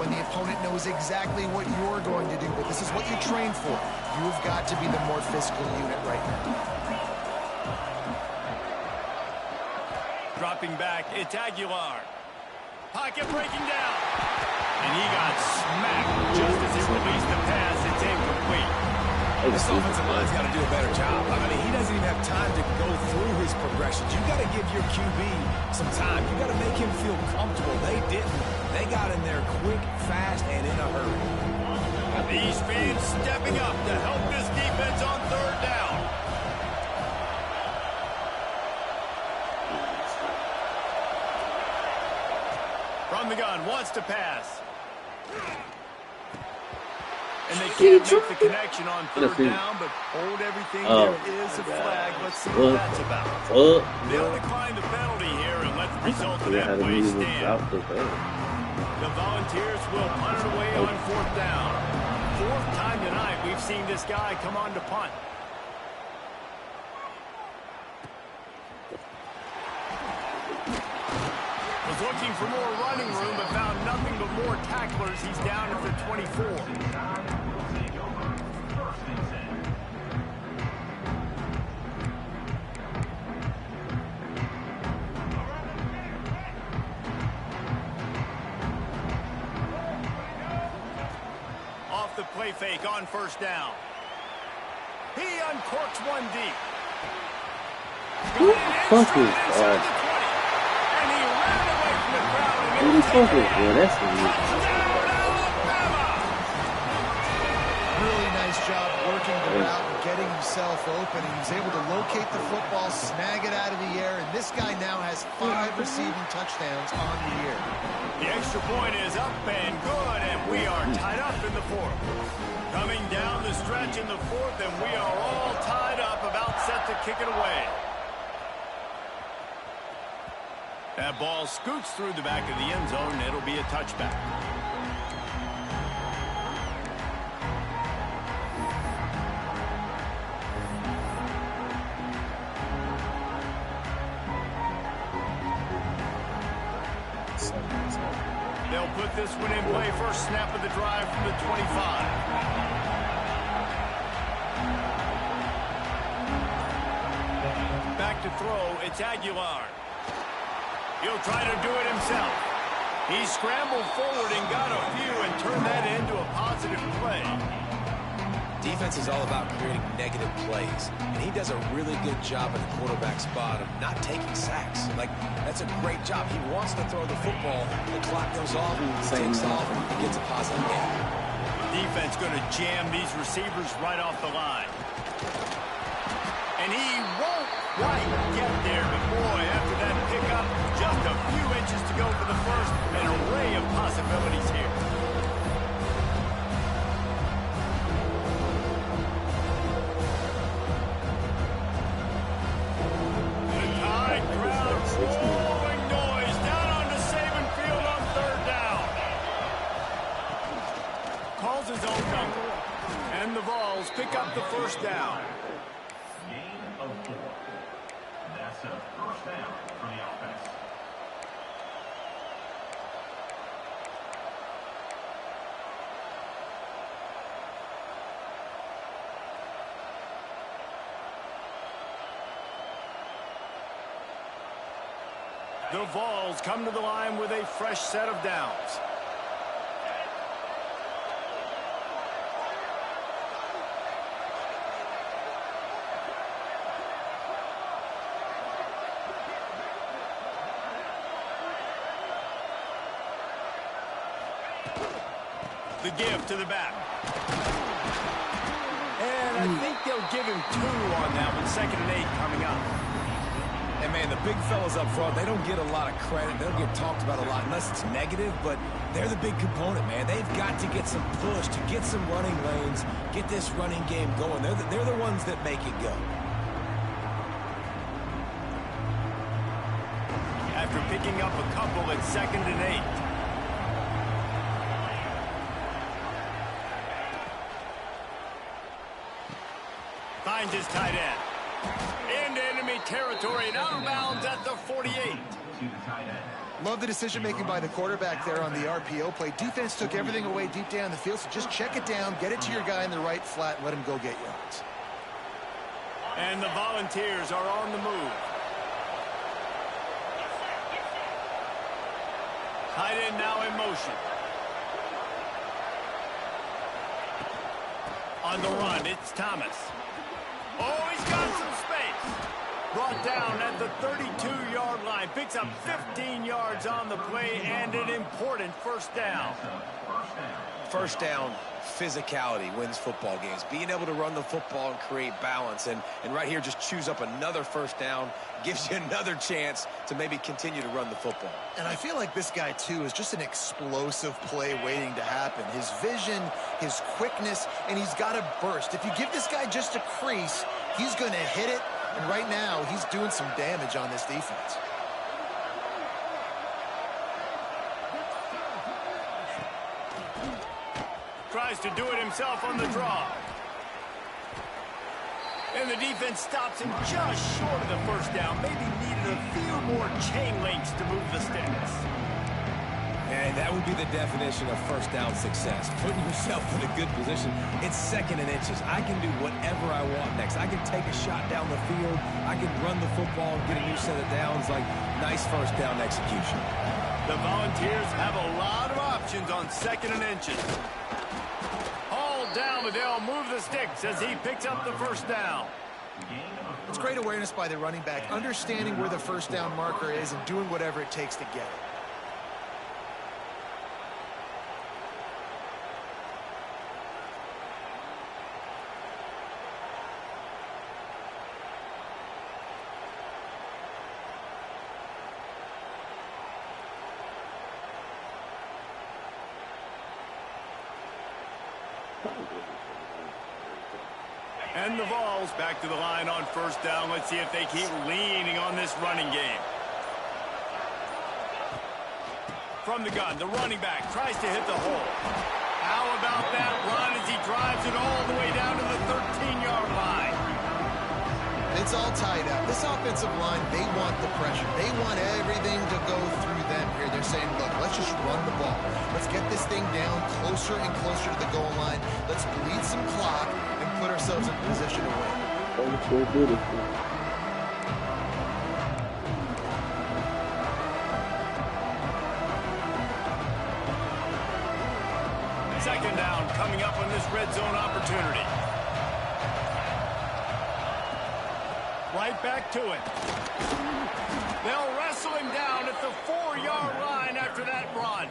when the opponent knows exactly what you're going to do, but this is what you train for. You've got to be the more physical unit right now. Dropping back, it's Aguilar. Pocket breaking down. And he got smacked just as he released the pass. It's incomplete. This offensive line's got to do a better job. I mean, he doesn't even have time to go through his progressions. You got to give your QB some time. You got to make him feel comfortable. They didn't. They got in there quick, fast, and in a hurry. These fans stepping up to help this defense on third down. From the gun, wants to pass. And they can't make the connection on third down, but hold everything. There is a flag. Let's see what that's about. They'll decline the penalty here and let the result of that play stand. The Volunteers will punt it away on fourth down. Fourth time tonight we've seen this guy come on to punt. Was looking for more running room, but found nothing but more tacklers. He's down at the 24. Off the play fake on first down. He uncorks one deep. Who the fuck is that? Who the fuck is that? That's the Really nice job working the route and getting himself open. He was able to locate the football, snag it out of the air, and this guy now has 5 receiving touchdowns on the year. The extra point is up and good, and we are tied up in the fourth. Coming down the stretch in the fourth, and we are all tied up, about set to kick it away. That ball scoots through the back of the end zone, and it'll be a touchback. They'll put this one in play. First snap of the drive from the 25. Back to throw, it's Aguilar. He'll try to do it himself. He scrambled forward and got a few and turned that into a positive play. Defense is all about creating negative plays, and he does a really good job at the quarterback spot of not taking sacks. Like, that's a great job. He wants to throw the football. The clock goes off, he takes off, and gets a positive game. defense going to jam these receivers right off the line. And he won't quite get there, but boy, after that pickup, just a few inches to go for the first. An array of possibilities here. The Tide crowd rolling noise down onto Saban Field on third down. Calls his own number, and the Vols pick up the first down. Gain of 4. That's a first down for the offense. The Vols come to the line with a fresh set of downs. The give to the back. And I think they'll give him 2 on that one. 2nd and 8 coming up. And, man, the big fellas up front, they don't get a lot of credit. They don't get talked about a lot unless it's negative, but they're the big component, man. They've got to get some push, to get some running lanes, get this running game going. They're the ones that make it go. After picking up a couple at 2nd and 8. Finds his tight end. Into enemy territory and out of bounds at the 48. Love the decision-making by the quarterback there on the RPO play. Defense took everything away deep down the field, so just check it down, get it to your guy in the right flat, and let him go get yards. And the Volunteers are on the move. Tight end now in motion. On the run, it's Thomas. Oh, he's got some space. Brought down at the 32-yard line. Picks up 15 yards on the play and an important first down. First down, physicality wins football games. Being able to run the football and create balance. And right here, just choose up another first down. Gives you another chance to maybe continue to run the football. And I feel like this guy, too, is just an explosive play waiting to happen. His vision, his quickness, and he's got a burst. If you give this guy just a crease, he's going to hit it. And right now, he's doing some damage on this defense. Tries to do it himself on the draw. And the defense stops him just short of the first down. Maybe needed a few more chain links to move the sticks. And that would be the definition of first down success. Putting yourself in a good position. It's 2nd and inches. I can do whatever I want next. I can take a shot down the field. I can run the football and get a new set of downs. Like, nice first down execution. The Volunteers have a lot of options on 2nd and inches. Hauled down, but they'll move the sticks as he picks up the first down. It's great awareness by the running back, understanding where the first down marker is and doing whatever it takes to get it. And the Vols back to the line on first down. Let's see if they keep leaning on this running game. From the gun, the running back tries to hit the hole. How about that run as he drives it all the way down to the 13-yard line? It's all tied up. This offensive line, they want the pressure. They want everything to go through them here. They're saying, look, let's just run the ball. Let's get this thing down closer and closer to the goal line. Let's bleed some clock and put ourselves in position to win. That's so beautiful. Second down coming up on this red zone opportunity. Right back to it. They'll wrestle him down at the 4-yard line after that run.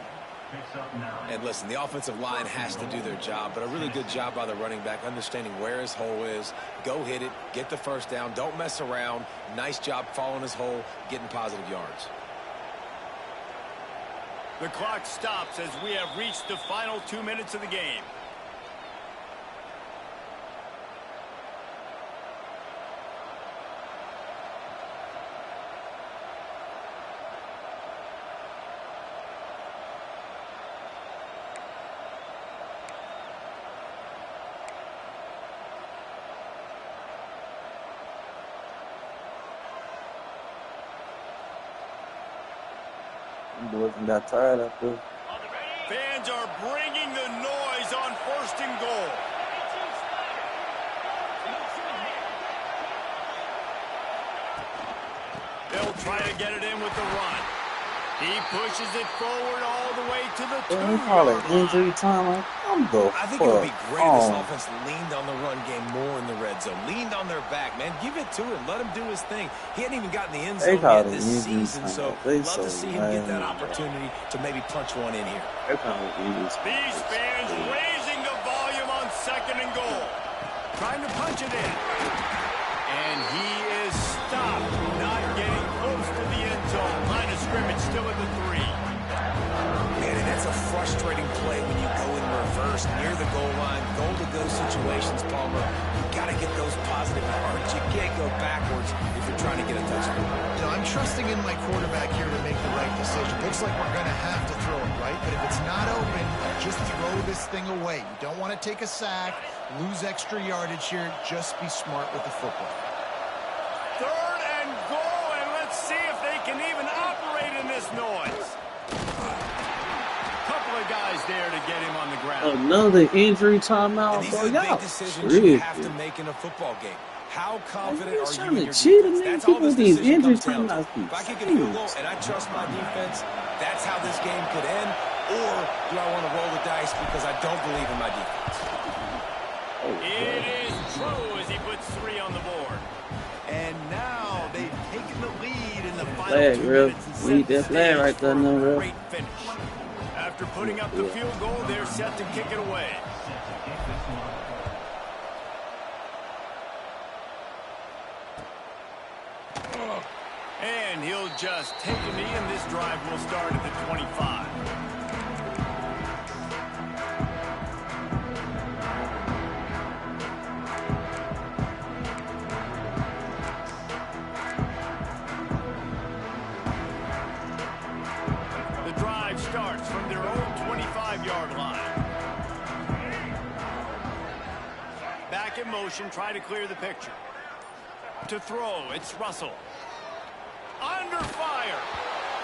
picks up 9. And listen, the offensive line has to do their job, but a really good job by the running back, understanding where his hole is. Go hit it, get the first down, don't mess around. Nice job following his hole, getting positive yards. The clock stops as we have reached the final 2 minutes of the game. Boys got tired after. Fans are bringing the noise on 1st and goal. They'll try to get it in with the run. He pushes it forward all the way to the 2-yard We call it line. injury time. I'm the I think it would be great if this fuck offense leaned on the run game more in the red zone. Leaned on their back, man. Give it to him. Let him do his thing. He hadn't even gotten the end They zone call yet it this injury season, time. so They love so to see him get that lame. opportunity to maybe punch one in here. They call it injury time. These fans raising the volume on 2nd and goal. Trying to punch it in. And he is stopped. Not getting close to the end zone. Line of scrimmage still at the 3. Man, and that's a frustrating play when you go in reverse near the goal line. Goal-to-go situations, Palmer. You got to get those positive yards. You can't go backwards if you're trying to get a touchdown. You know, I'm trusting in my quarterback here to make the right decision. Looks like we're going to have to throw it, right? But if it's not open, just throw this thing away. You don't want to take a sack, lose extra yardage here. Just be smart with the football. 3rd and goal, and let's see if they can even operate in this noise. Couple of guys there to get him on the ground. Another injury timeout, And these bro. are the Y'all big decisions you have to tripping. make in a football game. How confident You are you trying in to your cheat defense? me? That's all People this with these decision injury comes down to. timeouts be If I kick a field goal serious. and I trust my defense, that's how this game could end. Or do I want to roll the dice because I don't believe in my defense? It is true as he puts 3 on the board. And now they've taken the lead in the final Flag, 2 real. minutes. And We need set that the flag stage right there, for no, a real. great finish. After putting up the field goal, they're set to kick it away. And he'll just take a knee, and this drive will start at the 25. The drive starts from their own 25-yard line. Back in motion, try to clear the picture. To throw, it's Russell. Under fire.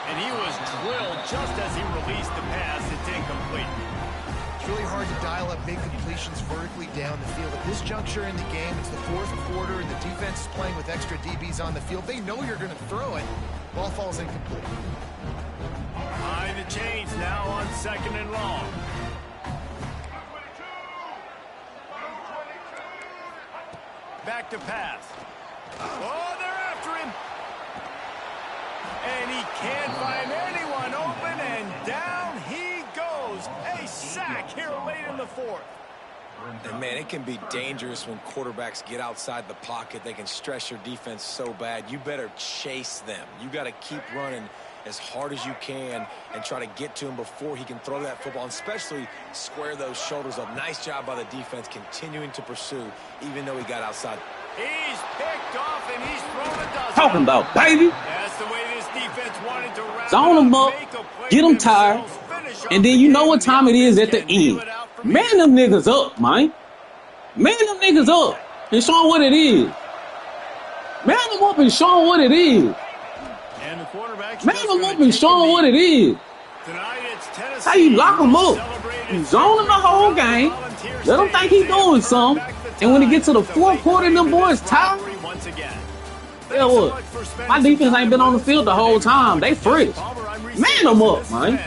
And he was drilled just as he released the pass. It's incomplete. It's really hard to dial up big completions vertically down the field. At this juncture in the game, it's the 4th quarter, and the defense is playing with extra DBs on the field. They know you're going to throw it. Ball falls incomplete. Behind the chains now on 2nd and long. Back to pass. Oh, they're after him. And he can't find anyone open, and down he goes. A sack here late in the 4th. And, man, it can be dangerous when quarterbacks get outside the pocket. They can stress your defense so bad. You better chase them. You got to keep running as hard as you can and try to get to him before he can throw that football, and especially square those shoulders up. Nice job by the defense continuing to pursue, even though he got outside. He's picked off, and he's thrown a dozen. Talking about, baby. That's the way this defense wanted to wrap Zone them up, make a play get them tired, themselves, finish off and then the you know game, what and the time it is offense at the can deal end. it out from Man here. them niggas up, man. Man them niggas up and show 'em what it is. Man them up and show 'em what it is. And the quarterback's Man just them gonna up and take show 'em the what lead. it is. Tonight it's Tennessee. How you lock 'em up? Celebrated You zone 'em the whole game. Let 'em think he doing something. And when he get to the 4th quarter, them boys tired. Once again. Yeah, what? My defense ain't been on the field the whole time. They fresh. Man them up, man.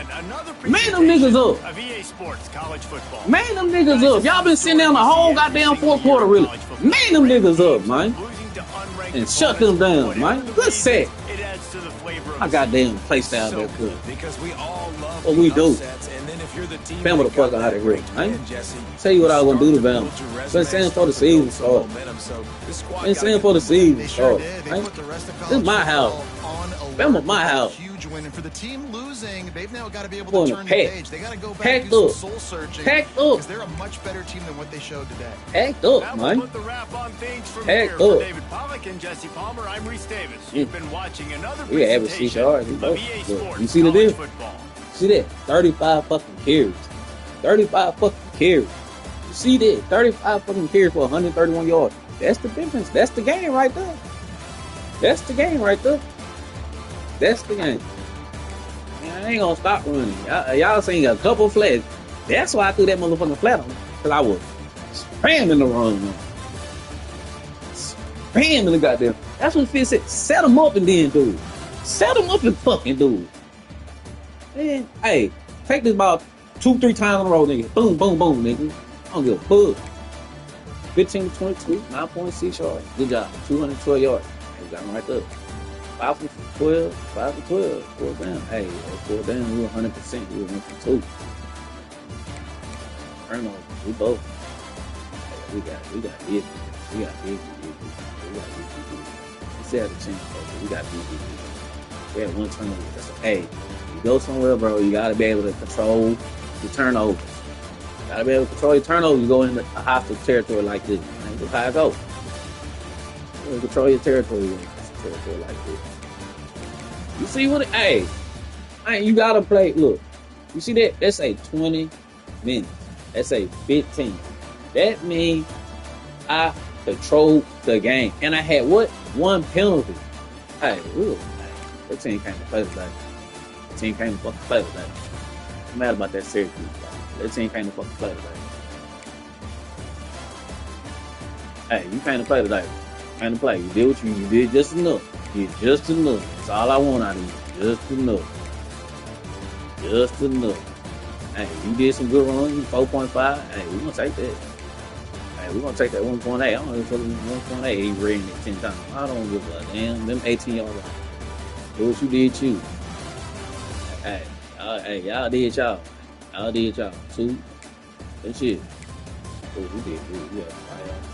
Man them niggas up. Of EA Sports College Football. Man them niggas up. Y'all been sitting down the whole goddamn 4th quarter, really. Man them niggas up, man. And shut them down, man. Good set. It adds to the flavor of I goddamn play style So that good. good, because we all love What the we do. upsets, and then If you're the team, Bama the fuck out of here. I ain't tell you what I was gonna do to Bama. Been saying for the season start. Been saying for the season start. This is my house. Bama my house. Huge win, and for the team losing, they've now got to be able Going to to turn the pack. page. They got to go back Packed and do up. some soul searching. Packed up. Because they're a much better team than what they showed today. Act up, That man. will put the wrap on things from Heck here. up. For David Pollack and Jesse Palmer, I'm Reese Davis. You've been watching another We average presentation yards. of EA Sports You see the College deal? Football. See that? 35 fucking carries. 35 fucking carries. You see that? 35 fucking carries for 131 yards. That's the difference. That's the game right there. That's the game right there. That's the game. Man, I ain't gonna stop running. Y'all seen a couple flats. That's why I threw that motherfucking flat on. Because I was spamming the run. Spamming the goddamn. That's what Fitz said. Set them up and then do it. Set them up and fucking do it. Man, hey, take this ball 2-3 times in a row, nigga. Boom, boom, boom, nigga. I don't give a fuck. 15 to 22, 9.6 yards. Good job. 212 yards. Hey, got him right there. 5 for 12, 5 for 12. 4 down. Hey, 4 down, we were 100%. We were 1 for 2. Turnover. We both. Hey, we got big. We got big. We still have a chance, bro. We got big. We had 1 turnover. That's hey, you go somewhere, bro, you gotta be able to control the turnovers. You gotta be able to control your turnovers. You go into a hostile territory like this. That's how I go. You control your territory in a territory like this. You see what it, hey, you gotta play. Look, you see that? That's a 20 minutes. That's a 15. That means I controlled the game. And I had what? 1 penalty. Hey, look, that team came to play today. That team came to fucking play today. I'm mad about that Syracuse. That team came to fucking play today. Hey, you came to play today. Came to play. You did what you did just enough. You did just enough. That's all I want out of you. Just enough. Just enough. Hey, you did some good runs. You 4.5. Hey, we're gonna take that. Hey, we're gonna take that 1.8. I don't know if it's 1.8. He ran it 10 times. I don't give a damn. Them 18 yards. Do what you did, you. Hey, y'all did y'all. Y'all did y'all. 2. That shit. Oh, we did good. We had 5 yards.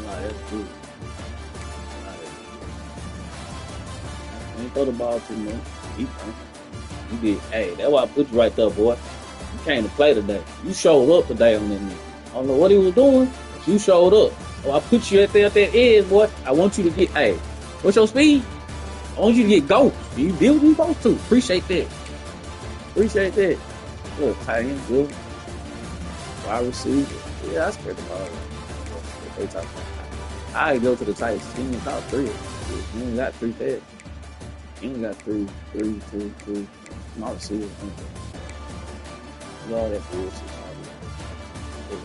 That's good. You ain't throw the ball too much. You did. Hey, that's why I put you right there, boy. You came to play today. You showed up today on that nigga. I don't know what he was doing, but you showed up. So I put you at that edge, boy. I want you to get, hey, what's your speed? I want you to get ghost. You did what you supposed to. Appreciate that. Appreciate that. Look, tight end, good. Wide receiver. Yeah, I scared the ball. They talk about. I go to the Titans. He only got 3. He only got 3 feds. He only got 3. Small receivers. All that bullshit.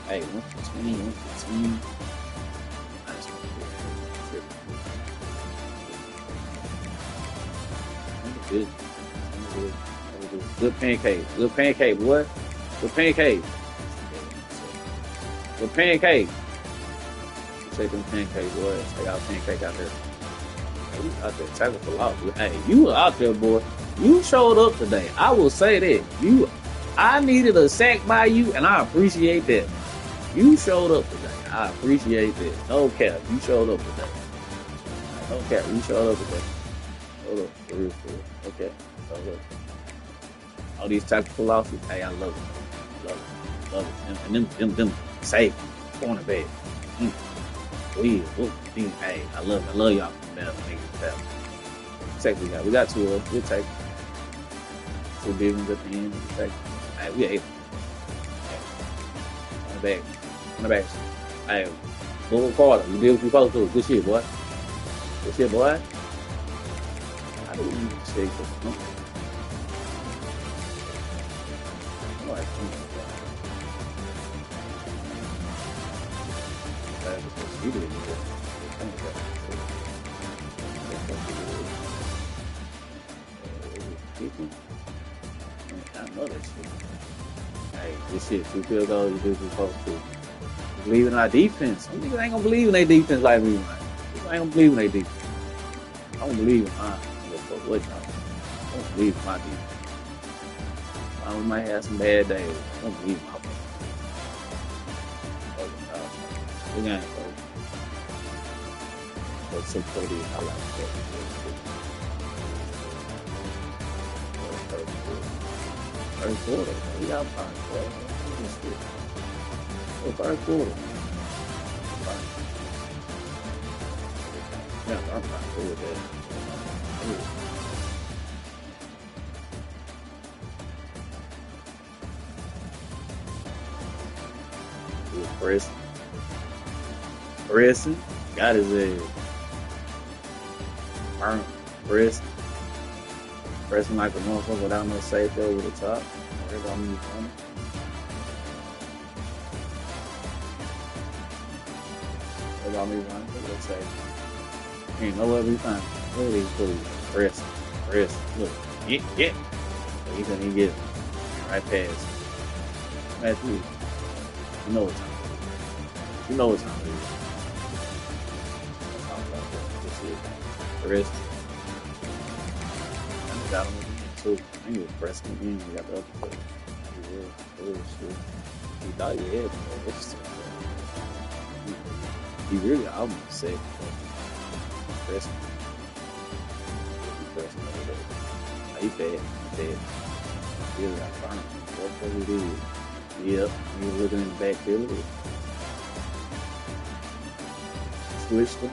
Hey, 1 for 20, 1 for 10. Good. Good pancake. Good pancake, boy. Good pancake. Good pancake. Take them pancake, boy. Take out pancake out there. Hey, you out there tackle for loss. Hey, you were out there, boy. You showed up today. I will say that. I needed a sack by you, and I appreciate that. You showed up today. I appreciate that. No cap. You showed up today. No cap. You showed up today. Hold up. For real. Okay. So look. All these tactical losses, hey, I love it. Love it. And them safe cornerback. Hey, I love y'all from that niggas. Take we got 2 of them. We'll take 2 big ones at the end. We'll take. Hey, we ate. On the back. Hey, Bull Carter, you did what you supposed to. Good shit, boy. Good shit, boy. How do you say this? You did it. I know that shit. Hey, this shit, 2 field goals, you do what you're supposed to. Believe in our defense. Some niggas ain't gonna believe in their defense like we, man. People ain't gonna believe in their defense. I don't believe in mine. But what y'all? Don't believe my defense. We might have some bad days. Don't believe my defense. We got it, bro. But 640, I like that. Third quarter. We got 5 quarter. Third quarter. Yeah, I'm fine with that. Pressing. Got his ass. Pressing like a motherfucker without no safety over the top. Worry about me running. Worry about me running. Let's say. Ain't nowhere to be found. Look at these fools. Press. Look. Yeah. He couldn't even get it. Right past. That's you. You know what time it is. You know what time it is. That's all about that. That's it. Press. I got him again too. I ain't even pressing again. We got the other foot. Shit. He thought he had me. He really almost said pressing. He bad. Really, I found him. What the fuck it is? Yep. He was looking in the backfield. Switched him.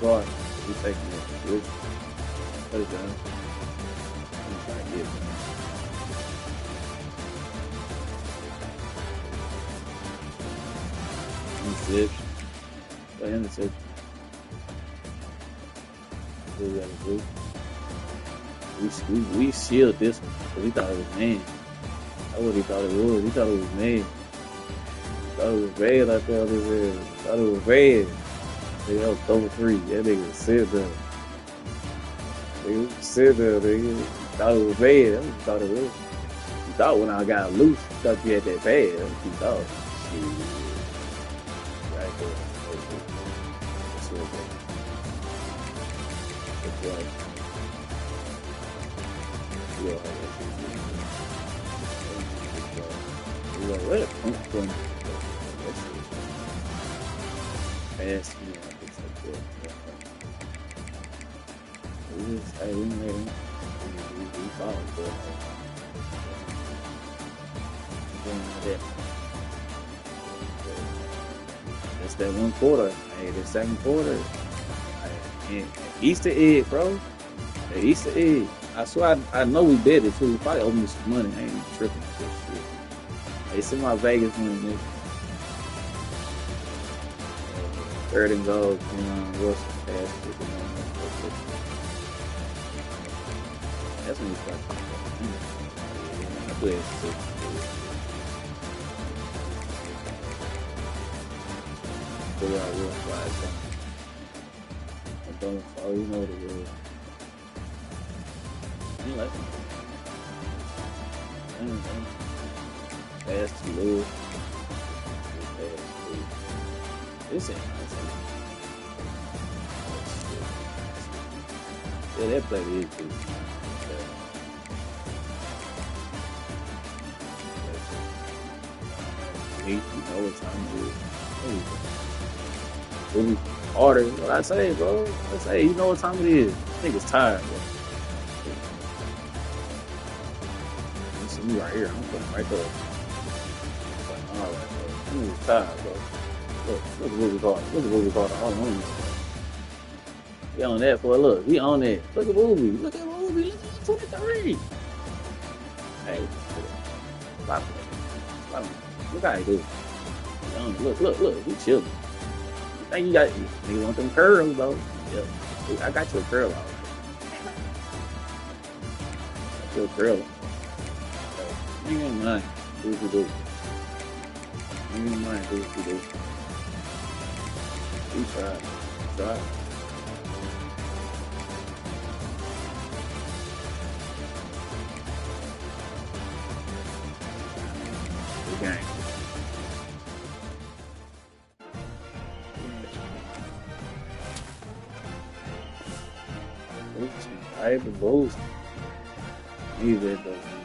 Guard. He's taking it. Switch. Touchdown. He's trying to get it. Interception. What we gotta do? We sealed this one because he thought it was man. That's what he thought it was. He thought it was man. Thought it was bad out there. Thought it was bad. They was over 3. That nigga sit there. Nigga. Thought it was bad. That's what he thought it was. He thought when I got loose, he thought you had that bad. That's what he thought. Shit. Right there. That's what it was. Where the pump from? Fast, things like that. We made him. We followed, but that's that one quarter. Hey, the second quarter. Easter egg, bro. The Easter egg. I swear, I know we bet it too. We probably owe me some money. I ain't even tripping with this shit. Hey, send my Vegas money, nigga. Third and goal. Russell pass. That's when you start. I play it 6. Pull out real flies down. I don't fall. You know what it is. You like it. Pass to Lewis. This ain't nice. Yeah, that play is too. You know what time it is. Harder. What I say, bro. I say, you know what time it is. Niggas tired, bro. Me right here, I'm putting right there. Alright, bro. I'm tired, bro. Look what we call it. Look at what we call it. All on this. He on that for a look. He on that. Look at Booby. Look at 23. Hey, stop. Look how he do. Look. He chilling. You think you got? You want them curls though? Yep. I got your curl out. Got your curl. You ain't mind. Do what you do. You ain't mind. Do what you do. You try. Good game. Alright, but both. Maybe though.